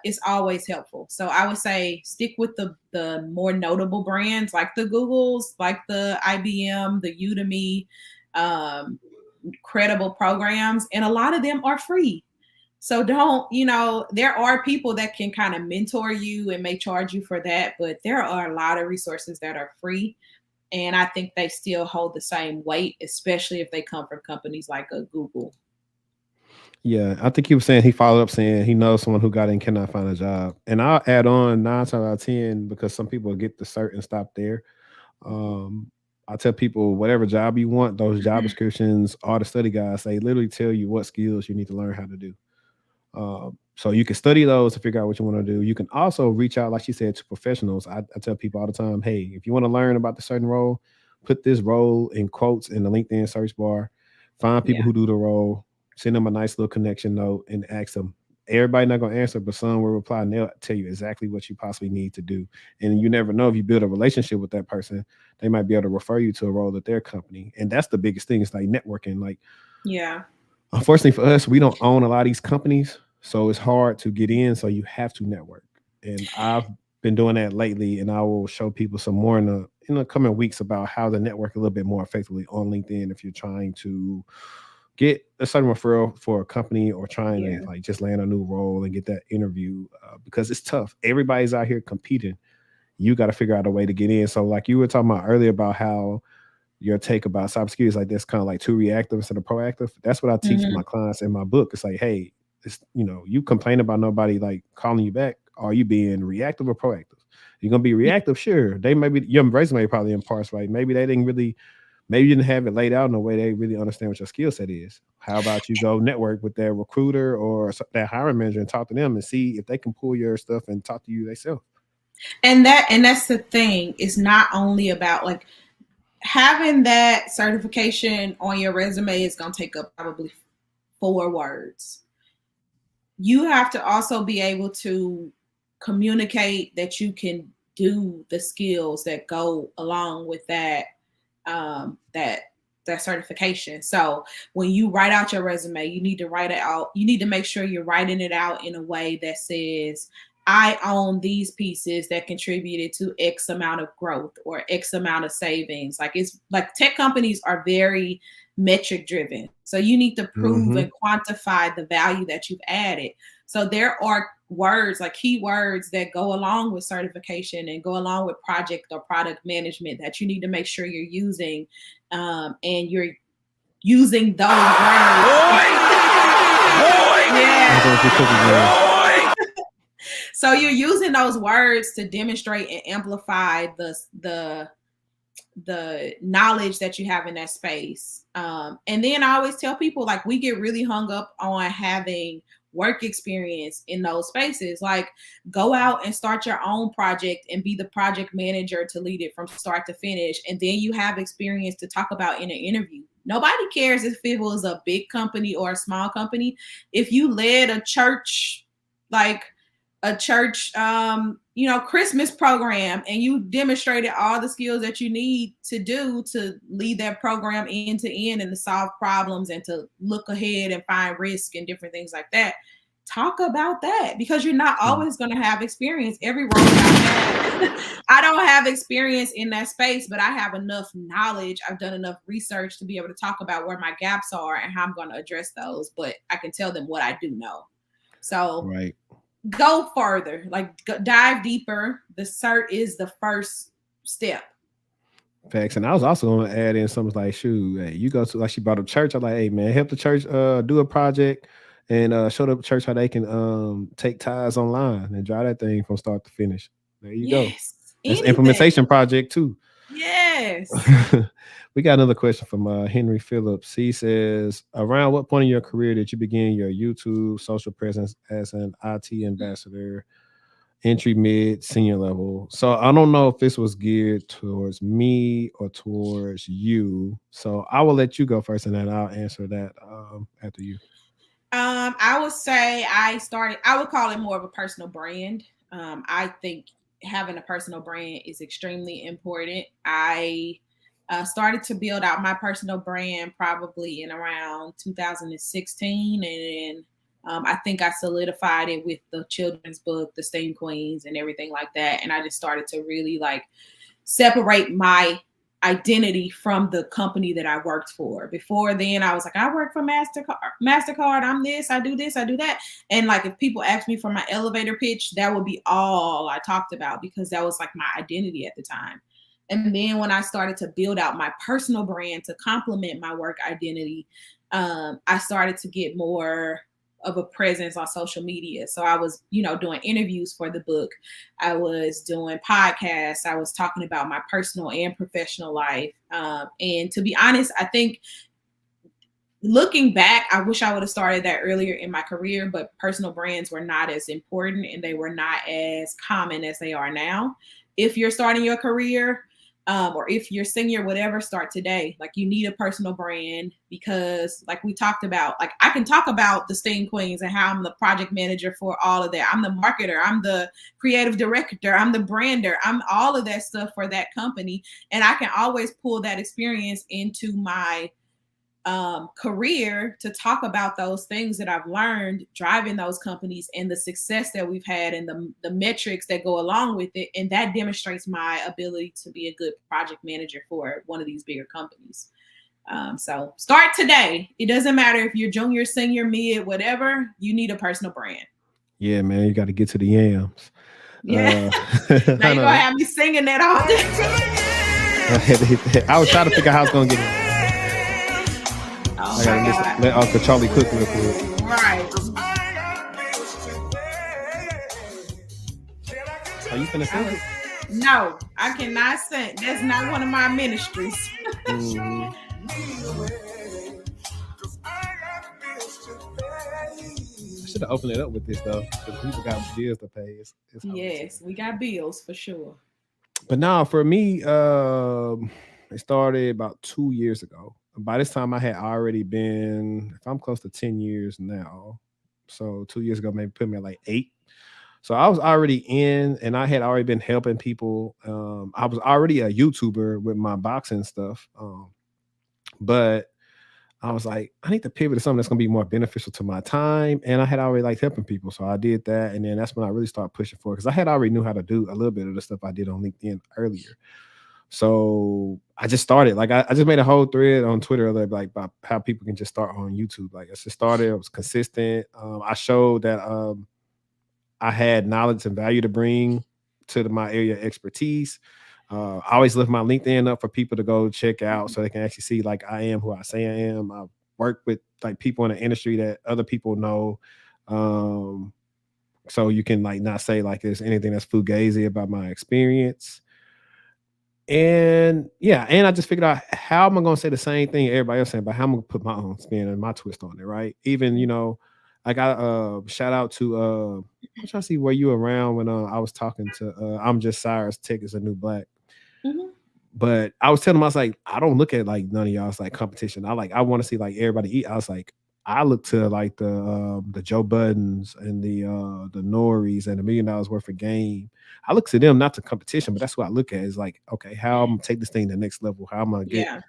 is always helpful. So I would say stick with the more notable brands like the Googles, like the IBM, the Udemy, credible programs, and a lot of them are free. So don't, there are people that can kind of mentor you and may charge you for that, but there are a lot of resources that are free. And I think they still hold the same weight, especially if they come from companies like a Google. Yeah, I think he was saying he followed up saying he knows someone who got in cannot find a job. And I'll add on 9 times out of 10 because some people get the cert and stop there. Um, I tell people whatever job you want, those job Mhm. descriptions, all the study guides, they literally tell you what skills you need to learn how to do. So you can study those to figure out what you want to do. You can also reach out, like she said, to professionals. I tell people all the time, hey, if you want to learn about the certain role, put this role in quotes in the LinkedIn search bar. Find people Yeah. who do the role, send them a nice little connection note, and ask them. Everybody not gonna answer, but some will reply, and they'll tell you exactly what you possibly need to do. And you never know if you build a relationship with that person, they might be able to refer you to a role at their company. And that's the biggest thing. It's like networking. Like Yeah. unfortunately for us, we don't own a lot of these companies, so it's hard to get in. So you have to network, and I've been doing that lately. And I will show people some more in the coming weeks about how to network a little bit more effectively on LinkedIn if you're trying to get a certain referral for a company or trying to Yeah. like just land a new role and get that interview because it's tough. Everybody's out here competing. You got to figure out a way to get in. So like you were talking about earlier about how your take about cybersecurity is like this kind of like too reactive instead of proactive. That's what I teach Mhm. my clients in my book. It's like, hey, it's you complain about nobody like calling you back. Are you being reactive or proactive? You're gonna be Yeah. reactive, sure. They maybe your resume probably in parts right. Maybe they didn't really, maybe you didn't have it laid out in a way they really understand what your skill set is. How about you go network with their recruiter or that hiring manager and talk to them and see if they can pull your stuff and talk to you themselves. And that's the thing. It's not only about like having that certification on your resume is going to take up probably 4 words. You have to also be able to communicate that you can do the skills that go along with that that certification. So when you write out your resume, you need to write it out. You need to make sure you're writing it out in a way that says, I own these pieces that contributed to X amount of growth or X amount of savings. Like it's like tech companies are very metric driven. So you need to prove Mm-hmm. and quantify the value that you've added. So there are words like keywords that go along with certification and go along with project or product management that you need to make sure you're using, and you're using those words. There Yeah. goes your cookie jar. So you're using those words to demonstrate and amplify the knowledge that you have in that space. And then I always tell people like we get really hung up on having work experience in those spaces. Like go out and start your own project and be the project manager to lead it from start to finish. And then you have experience to talk about in an interview. Nobody cares if it was a big company or a small company. If you led a church, like a church Christmas program, and you demonstrated all the skills that you need to do to lead that program end to end and to solve problems and to look ahead and find risk and different things like that. Talk about that because you're not always going to have experience. Every role I don't have experience in that space, but I have enough knowledge. I've done enough research to be able to talk about where my gaps are and how I'm going to address those, but I can tell them what I do know. So Right. go further, like dive deeper. The cert is the first step. Facts. And I was also going to add in something like, shoot, hey, you go to like she brought up church. I'm like, hey man, help the church do a project and show the church how they can take ties online and drive that thing from start to finish. There you go. Yes. That's an Anything. implementation project too. Yes. We got another question from Henry Phillips. He says, around what point in your career did you begin your YouTube social presence as an IT ambassador? Entry, mid, senior level. So I don't know if this was geared towards me or towards you. So I will let you go first, and then I'll answer that after you. I would say I would call it more of a personal brand. I think having a personal brand is extremely important. I started to build out my personal brand probably in around 2016, and then I think I solidified it with the children's book, The Steam Queens, and everything like that. And I just started to really like separate my identity from the company that I worked for. Before then, I was like, I work for MasterCard. I'm this, I do that. And like, if people ask me for my elevator pitch, that would be all I talked about because that was like my identity at the time. And then when I started to build out my personal brand to complement my work identity, I started to get more a presence on social media. So I was, doing interviews for the book. I was doing podcasts. I was talking about my personal and professional life. And to be honest, I think looking back, I wish I would have started that earlier in my career, but personal brands were not as important and they were not as common as they are now. If you're starting your career, or if you're senior, whatever, start today. Like, you need a personal brand because, like we talked about, like, I can talk about the Sting Queens and how I'm the project manager for all of that. I'm the marketer. I'm the creative director. I'm the brander. I'm all of that stuff for that company. And I can always pull that experience into my career to talk about those things that I've learned driving those companies and the success that we've had and the metrics that go along with it. And that demonstrates my ability to be a good project manager for one of these bigger companies. So start today. It doesn't matter if you're junior, senior, mid, whatever, you need a personal brand. Yeah, man, you got to get to the yams. Yeah. Now you're going to have me singing that all day. I was trying to figure out how I was going to get it. Oh, I gotta let Uncle Charlie cook real quick. Right. Are you finna sing? No, I cannot sing. That's not one of my ministries. Mm-hmm. I should have opened it up with this though, because people got bills to pay. It's yes, we got bills for sure. But now for me, it started about 2 years ago. By this time, I had already been, if I'm close to 10 years now. So 2 years ago, maybe put me at like 8. So I was already in, and I had already been helping people. I was already a YouTuber with my boxing stuff. But I was like, I need to pivot to something that's going to be more beneficial to my time. And I had already liked helping people. So I did that. And then that's when I really started pushing for it, because I had already knew how to do a little bit of the stuff I did on LinkedIn earlier. So I just started, like, I just made a whole thread on Twitter, like, about how people can just start on YouTube. Like, I just started, I was consistent. I showed that I had knowledge and value to bring to my area of expertise. I always lift my LinkedIn up for people to go check out so they can actually see, like, I am who I say I am. I work with, like, people in the industry that other people know. So you can, like, not say, like, there's anything that's fugazi about my experience. And yeah, and I just figured out, how am I going to say the same thing everybody else saying, but how I'm going to put my own spin and my twist on it, right? Even, I got shout out to I'm trying to see, were you around when I was talking to I'm Just Cyrus, Tech is a New Black. Mm-hmm. But I was telling him, I was like, I don't look at, like, none of y'all's, like, competition. I want to see, like, everybody eat. I was like, I look to, like, the Joe Buddens and the Norries and $1 million worth of game. I look to them, not to competition, but that's what I look at, is like, okay, how I'm gonna take this thing to the next level? How am I gonna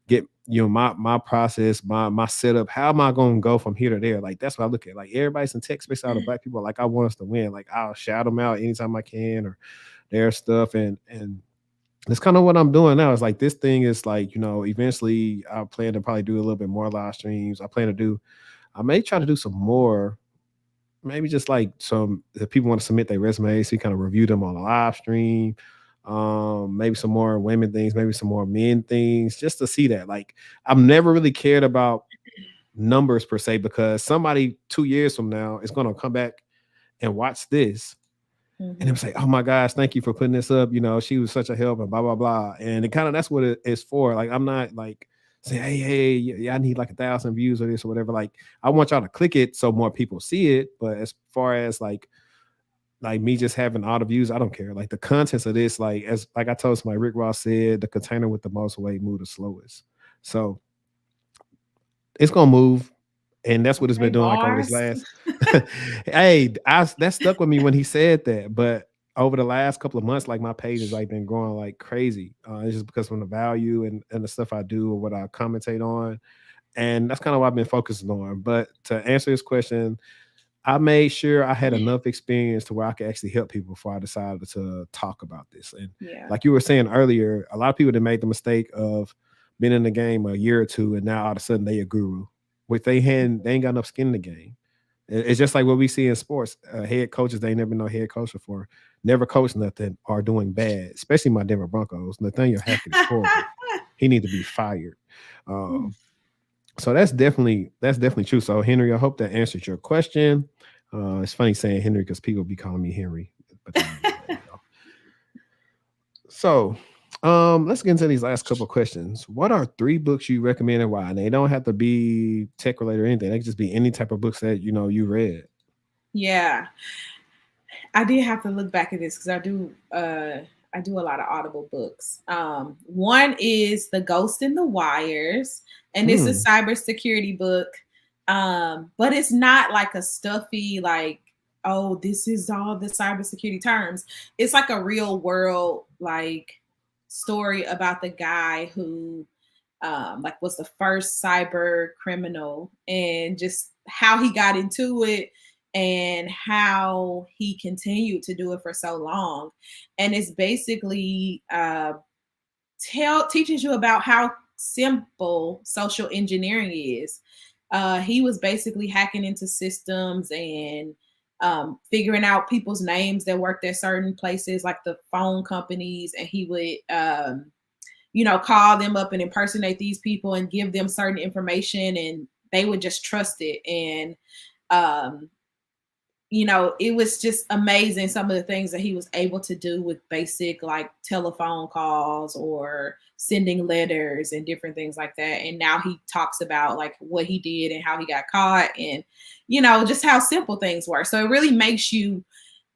get my process, my setup? How am I gonna go from here to there? Like, that's what I look at. Like, everybody's in tech, especially all the Black people. Like, I want us to win. Like, I'll shout them out anytime I can, or their stuff, and that's kind of what I'm doing now. It's like, this thing is like, eventually I plan to probably do a little bit more live streams. I may try to do some more, maybe just like some, if people want to submit their resumes, so you kind of review them on a live stream. Maybe some more women things, maybe some more men things, just to see that. Like, I've never really cared about numbers per se, because somebody 2 years from now is going to come back and watch this. Mm-hmm. And I'm say, oh my gosh, thank you for putting this up. She was such a help, and blah, blah, blah. And it kind of, that's what it is for. Like, I'm not like saying, hey, yeah, I need like 1,000 views or this or whatever. Like, I want y'all to click it so more people see it. But as far as like me just having all the views, I don't care. Like, the contents of this, like I told somebody, Rick Ross said, the container with the most weight move the slowest. So it's gonna move. And that's what it's been doing, like, over this last. Hey, that stuck with me when he said that. But over the last couple of months, like, my page has, like, been growing like crazy. It's just because of the value and the stuff I do, or what I commentate on, and that's kind of what I've been focusing on. But to answer this question, I made sure I had enough experience to where I could actually help people before I decided to talk about this. And like you were saying earlier, a lot of people that made the mistake of being in the game a year or two, and now all of a sudden they a guru. With they ain't got enough skin in the game. It's just like what we see in sports. Head coaches, they never know head coach before, never coached nothing, are doing bad, especially my Denver Broncos. Nathaniel Hackett is horrible. He needs to be fired. So that's definitely true. So Henry, I hope that answered your question. It's funny saying Henry because people be calling me Henry. But so let's get into these last couple of questions. What are 3 books you recommend and why? And they don't have to be tech related or anything. They can just be any type of books that you read. Yeah, I did have to look back at this because I do a lot of Audible books. One is The Ghost in the Wires, and this is a cybersecurity book. But it's not like a stuffy, like, oh, this is all the cybersecurity terms. It's like a real world like story about the guy who like was the first cyber criminal and just how he got into it and how he continued to do it for so long. And it's basically teaches you about how simple social engineering is. He was basically hacking into systems and figuring out people's names that worked at certain places, like the phone companies, and he would call them up and impersonate these people and give them certain information, and they would just trust it. And it was just amazing some of the things that he was able to do with basic like telephone calls or sending letters and different things like that. And now he talks about like what he did and how he got caught and, just how simple things were. So it really makes you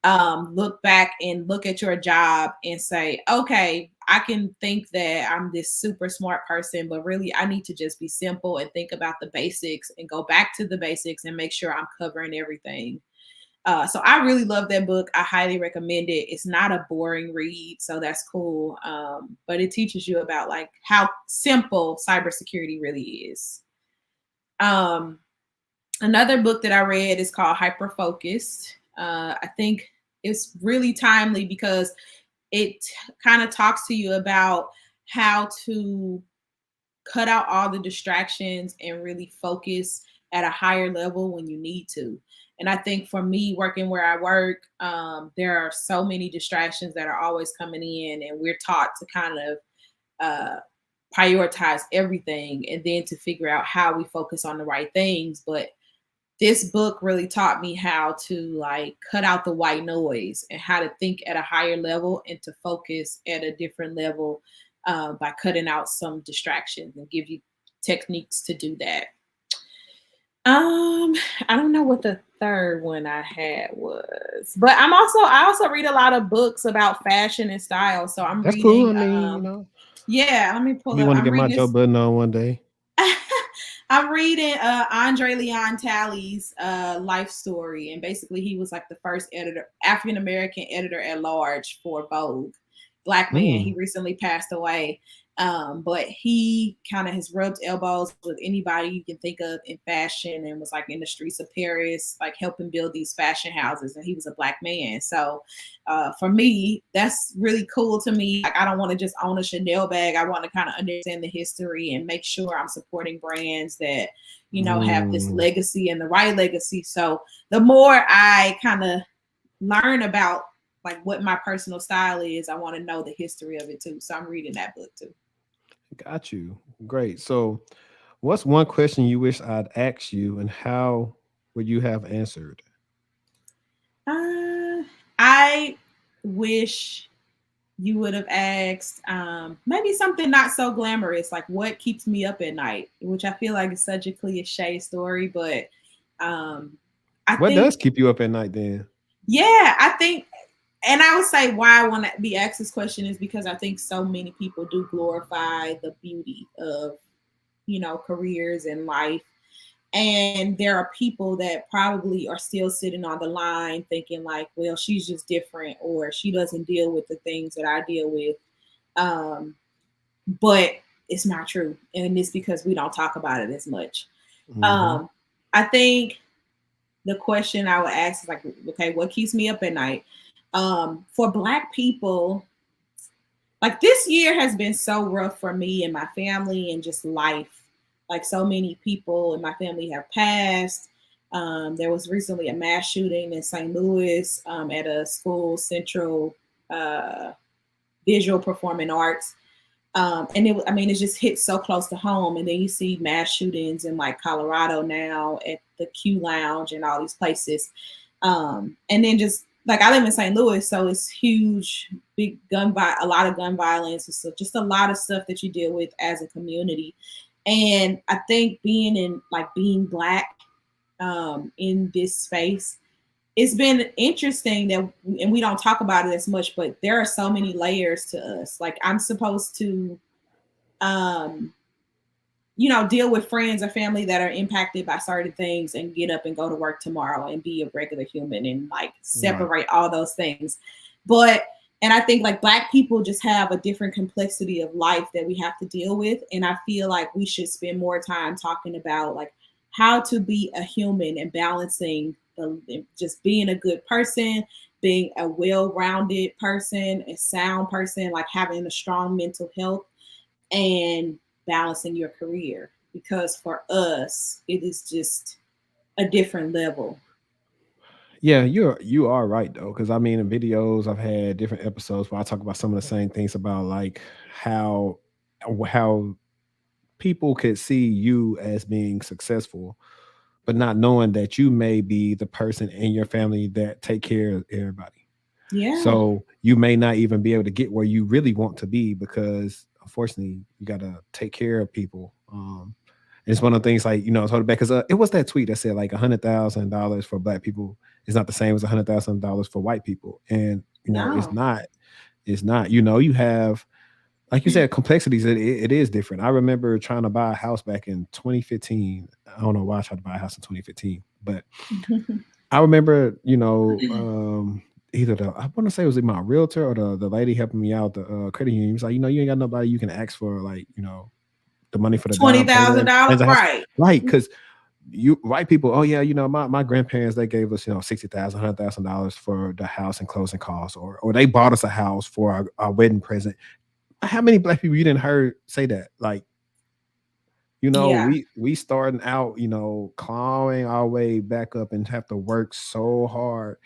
look back and look at your job and say, okay, I can think that I'm this super smart person, but really I need to just be simple and think about the basics and go back to the basics and make sure I'm covering everything. So I really love that book. I highly recommend it. It's not a boring read, so that's cool. But it teaches you about like how simple cybersecurity really is. Another book that I read is called Hyper Focused. I think it's really timely because it kind of talks to you about how to cut out all the distractions and really focus at a higher level when you need to. And I think for me, working where I work, there are so many distractions that are always coming in, and we're taught to kind of prioritize everything and then to figure out how we focus on the right things. But this book really taught me how to like cut out the white noise and how to think at a higher level and to focus at a different level by cutting out some distractions, and give you techniques to do that. I don't know what the third one I had was, but I also read a lot of books about fashion and style. So I'm That's reading, cool. I mean, yeah, let me pull you up. want to I'm get my reading Joe Budden on one day. I'm reading Andre Leon Talley's life story, and basically he was like the first African American editor at large for Vogue. Black man. He recently passed away, but he kind of has rubbed elbows with anybody you can think of in fashion, and was like in the streets of Paris, like helping build these fashion houses. And he was a Black man, so for me, that's really cool to me. Like, I don't want to just own a Chanel bag. I want to kind of understand the history and make sure I'm supporting brands that, have this legacy and the right legacy. So the more I kind of learn about like what my personal style is, I want to know the history of it too. So I'm reading that book too. Got you. Great. So what's one question you wish I'd asked you, and how would you have answered? I wish you would have asked maybe something not so glamorous, like what keeps me up at night, which I feel like is such a cliche story, but what does keep you up at night then? Yeah, I think, and I would say why I want to be asked this question is because I think so many people do glorify the beauty of, careers and life. And there are people that probably are still sitting on the line thinking like, well, she's just different, or she doesn't deal with the things that I deal with. But it's not true. And it's because we don't talk about it as much. I think the question I would ask is like, okay, what keeps me up at night? For Black people, like this year has been so rough for me and my family and just life. Like so many people in my family have passed. There was recently a mass shooting in St. Louis at a school, Central Visual Performing Arts. And it just hits so close to home. And then you see mass shootings in like Colorado now at the Q Lounge and all these places. And then just like I live in St. Louis, so it's huge, big a lot of gun violence. So just a lot of stuff that you deal with as a community. And I think being Black in this space, it's been interesting that, and we don't talk about it as much, but there are so many layers to us. Like I'm supposed to, deal with friends or family that are impacted by certain things and get up and go to work tomorrow and be a regular human and like separate all those things. And I think like Black people just have a different complexity of life that we have to deal with. And I feel like we should spend more time talking about like how to be a human and balancing just being a good person, being a well-rounded person, a sound person, like having a strong mental health and balancing your career. Because for us, it is just a different level. Yeah, you are right though, because I mean, in videos I've had different episodes where I talk about some of the same things about like how people could see you as being successful, but not knowing that you may be the person in your family that take care of everybody. Yeah. So you may not even be able to get where you really want to be because unfortunately you got to take care of people. It's one of the things like, it's hold it back because it was that tweet that said like $100,000 for Black people is not the same as $100,000 for white people. And, it's not, you have, like you said, complexities. It is different. I remember trying to buy a house back in 2015. I don't know why I tried to buy a house in 2015, but I remember, either I want to say it was my realtor or the lady helping me out, the credit union. He was like, you ain't got nobody you can ask for like, the money for the $20,000, right? Right, because white people, oh yeah, my grandparents, they gave us $60,000, $100,000 for the house and closing costs, or they bought us a house for our wedding present. How many Black people you didn't heard say that? Like, we starting out, clawing our way back up and have to work so hard.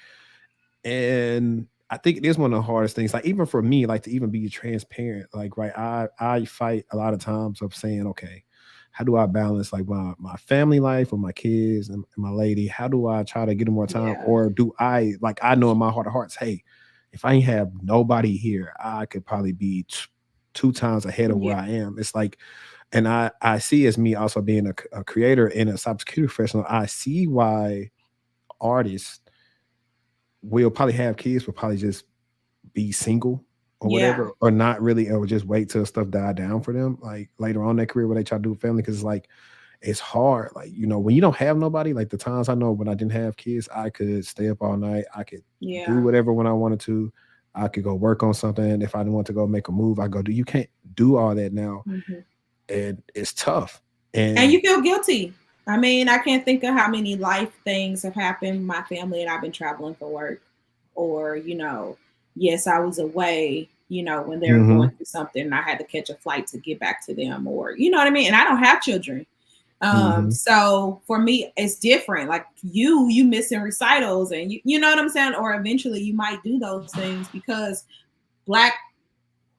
And I think it is one of the hardest things, like even for me, like to even be transparent, like, right, I fight a lot of times of saying, okay, how do I balance like my family life with my kids and my lady? How do I try to get them more time? Or do I, like, I know in my heart of hearts, hey, if I ain't have nobody here, I could probably be two times ahead of where I am. It's like, and I see as me also being a creator and a cybersecurity professional, I see why artists will probably have kids, will probably just be single or whatever, or not really, or just wait till stuff die down for them, like later on in their career where they try to do family, because it's like, it's hard. Like, when you don't have nobody, like the times I know when I didn't have kids, I could stay up all night. I could do whatever when I wanted to. I could go work on something. If I didn't want to go make a move, I go do. You can't do all that now. And it's tough. And you feel guilty. I mean, I can't think of how many life things have happened in my family and I've been traveling for work. Or, yes, I was away, when they were going through something and I had to catch a flight to get back to them, or, you know what I mean? And I don't have children. So for me, it's different. Like you missing recitals and you know what I'm saying? Or eventually you might do those things because Black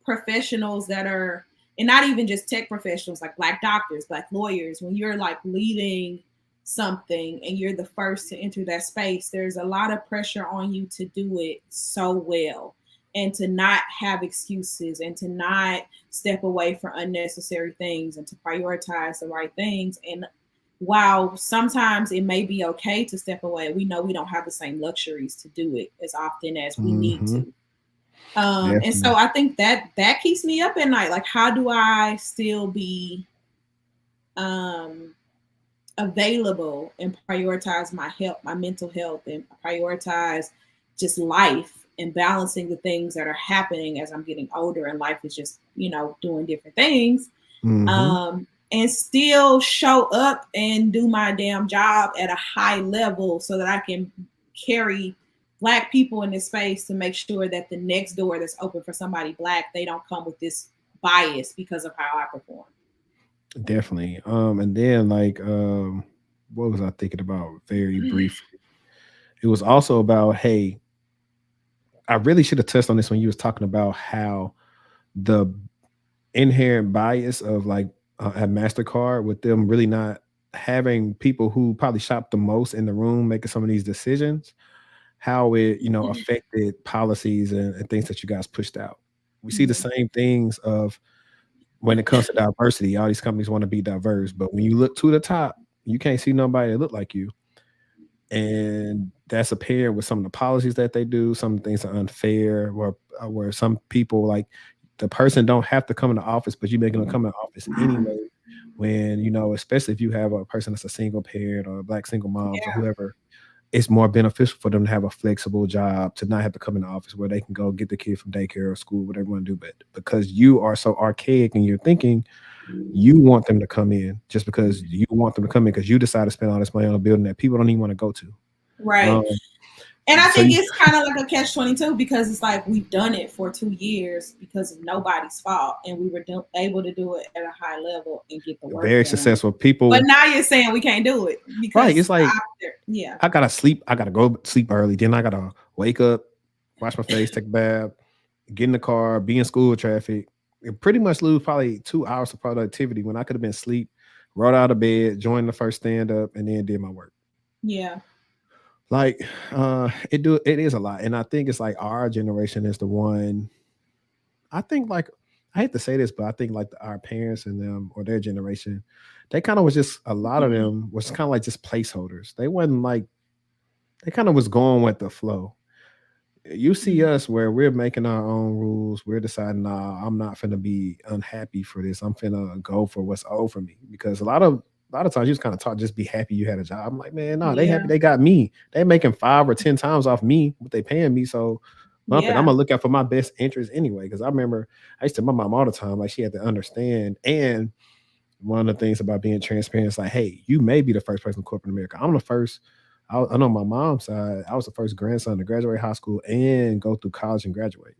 professionals that are, and not even just tech professionals, like Black doctors, Black lawyers, when you're like leading something and you're the first to enter that space, there's a lot of pressure on you to do it so well and to not have excuses and to not step away from unnecessary things and to prioritize the right things. And while sometimes it may be okay to step away, we know we don't have the same luxuries to do it as often as we need to. And so I think that keeps me up at night. Like, how do I still be available and prioritize my health, my mental health, and prioritize just life and balancing the things that are happening as I'm getting older and life is just, doing different things. And still show up and do my damn job at a high level so that I can carry Black people in this space to make sure that the next door that's open for somebody Black, they don't come with this bias because of how I perform. Definitely. And then like, what was I thinking about very briefly? It was also about, hey, I really should have touched on this when you was talking about how inherent bias of like at MasterCard with them really not having people who probably shop the most in the room making some of these decisions, how it, affected policies and things that you guys pushed out. We see the same things of when it comes to diversity. All these companies want to be diverse, but when you look to the top, you can't see nobody that look like you. And that's apparent with some of the policies that they do. Some things are unfair, where some people like the person don't have to come in the office, but you make them come in the office anyway. When especially if you have a person that's a single parent or a black single mom or whoever, it's more beneficial for them to have a flexible job, to not have to come in the office, where they can go get the kid from daycare or school, whatever you want to do. But because you are so archaic in your thinking, you want them to come in just because you want them to come in because you decide to spend all this money on a building that people don't even want to go to. Right. And I think it's kind of like a catch-22 because it's like we've done it for 2 years because of nobody's fault, and we were able to do it at a high level and get the work very done. Successful people. But now you're saying we can't do it because right. It's like I gotta sleep. I gotta go sleep early. Then I gotta wake up, wash my face, take a bath, get in the car, be in school traffic, and pretty much lose probably 2 hours of productivity when I could have been asleep, rolled out of bed, joined the first stand up, and then did my work. Yeah. Like it is a lot. And I think it's like our generation is the one. I think like I hate to say this, but I think like our parents and them or their generation, they kind of was just a lot of them was kind of like just placeholders. They wasn't like they kind of was going with the flow. You see us where we're making our own rules. We're deciding, nah, I'm not finna be unhappy for this. I'm finna go for what's owed for me. Because a lot of times you just kind of talk, just be happy you had a job. I'm like, man, no, they happy they got me. They making 5 or 10 times off me what they paying me. So I'm gonna look out for my best interest anyway. Because I remember I used to tell my mom all the time, like she had to understand. And one of the things about being transparent is like, hey, you may be the first person in corporate America. I'm the first. I know my mom's side, I was the first grandson to graduate high school and go through college and graduate.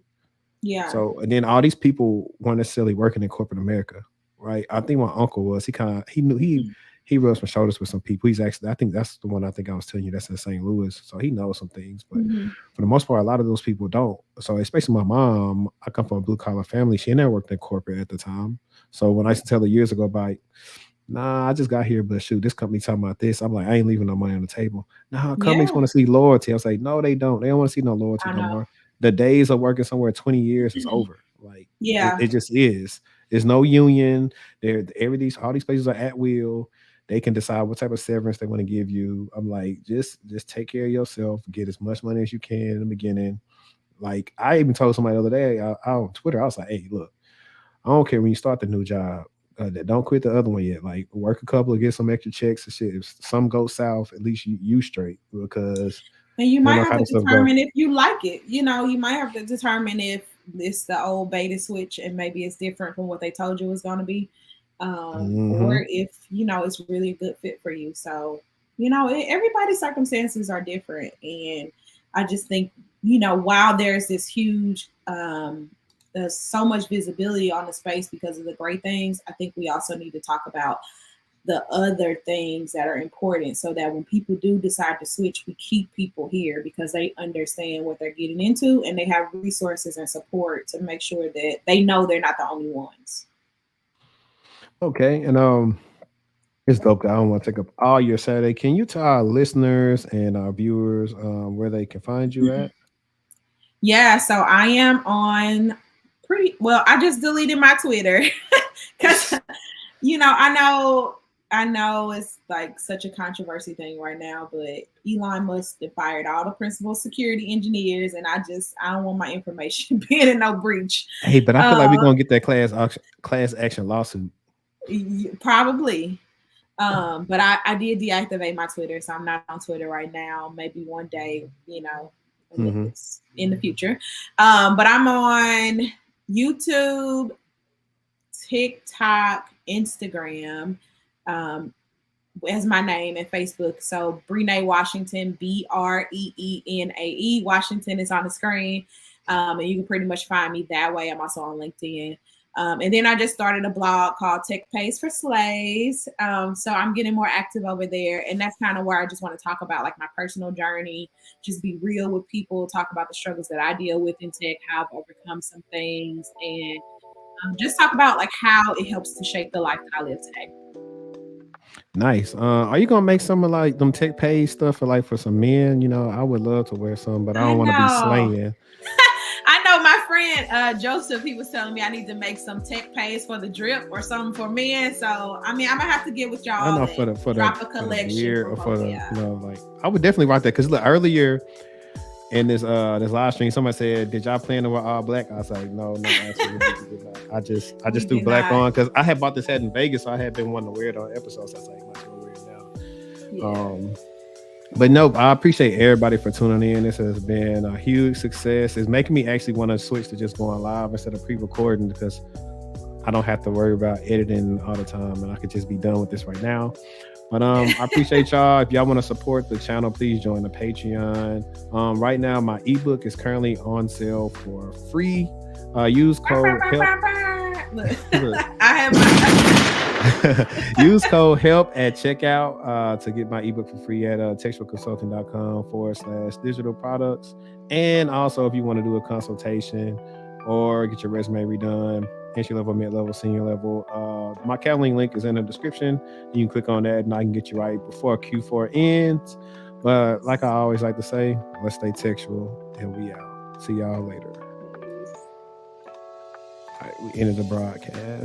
Yeah. So, and then all these people weren't necessarily working in corporate America, right? I think my uncle was, he knew he rubbed some shoulders with some people. He's actually, I think that's the one I was telling you that's in St. Louis. So he knows some things, but for the most part, a lot of those people don't. So especially my mom, I come from a blue collar family. She never worked in corporate at the time. So when I used to tell her years ago about, nah, I just got here, but shoot, this company talking about this. I'm like, I ain't leaving no money on the table. Nah, companies want to see loyalty. I was like, no, they don't. They don't want to see no loyalty no more. The days of working somewhere 20 years is over. Like, it just is. There's no union. All these places are at will. They can decide what type of severance they want to give you. I'm like, just take care of yourself. Get as much money as you can in the beginning. Like, I even told somebody the other day on Twitter, I was like, hey, look, I don't care when you start the new job. Don't quit the other one yet. Like work a couple, get some extra checks and shit. If some go south, at least you straight because. And you might have to determine if you like it. You might have to determine if it's the old beta switch and maybe it's different from what they told you it was going to be, or if it's really a good fit for you. So everybody's circumstances are different, and I just think while there's this huge. There's so much visibility on the space because of the great things. I think we also need to talk about the other things that are important so that when people do decide to switch, we keep people here because they understand what they're getting into and they have resources and support to make sure that they know they're not the only ones. Okay. And it's dope. I don't want to take up all your Saturday. Can you tell our listeners and our viewers where they can find you at? Yeah, so I am on I just deleted my Twitter because I know it's like such a controversy thing right now, but Elon Musk fired all the principal security engineers, and I don't want my information being in no breach. Hey, but I feel like we're gonna get that class action lawsuit. Probably. But I did deactivate my Twitter, so I'm not on Twitter right now. Maybe one day, in the future. But I'm on YouTube, TikTok, Instagram, as my name, and Facebook. So Breenae Washington, BREENAE. Washington is on the screen. And you can pretty much find me that way. I'm also on LinkedIn. And then I just started a blog called Tech Pays for Slaves. So I'm getting more active over there. And that's kind of where I just want to talk about like my personal journey, just be real with people, talk about the struggles that I deal with in tech, how I've overcome some things, and just talk about like how it helps to shape the life that I live today. Nice. Are you gonna make some of like them tech page stuff for some men? You know, I would love to wear some, but I don't want to be slaying. I know my friend Joseph, he was telling me I need to make some tech pays for the drip or something for men. So I mean, I'm gonna have to get with y'all. I know for drop a collection year or for the like I would definitely rock that because look, earlier in this live stream, somebody said, "Did y'all plan to wear all black?" I was like, "No, absolutely not. I just threw black on because I had bought this hat in Vegas, so I had been wanting to wear it on episodes. So I was like, might as well wear it now." Yeah. But no, I appreciate everybody for tuning in. This has been a huge success. It's making me actually want to switch to just going live instead of pre-recording because I don't have to worry about editing all the time and I could just be done with this right now. But I appreciate y'all. If y'all want to support the channel, please join the Patreon. Right now, my ebook is currently on sale for free. Use code HELP. I have my use code HELP at checkout to get my ebook for free at textualconsulting.com/digital products. And also, if you want to do a consultation or get your resume redone, entry level, mid level, senior level, my Calendly link is in the description. You can click on that and I can get you right before Q4 ends. But like I always like to say, let's stay textual and we out. See y'all later. All right, we ended the broadcast.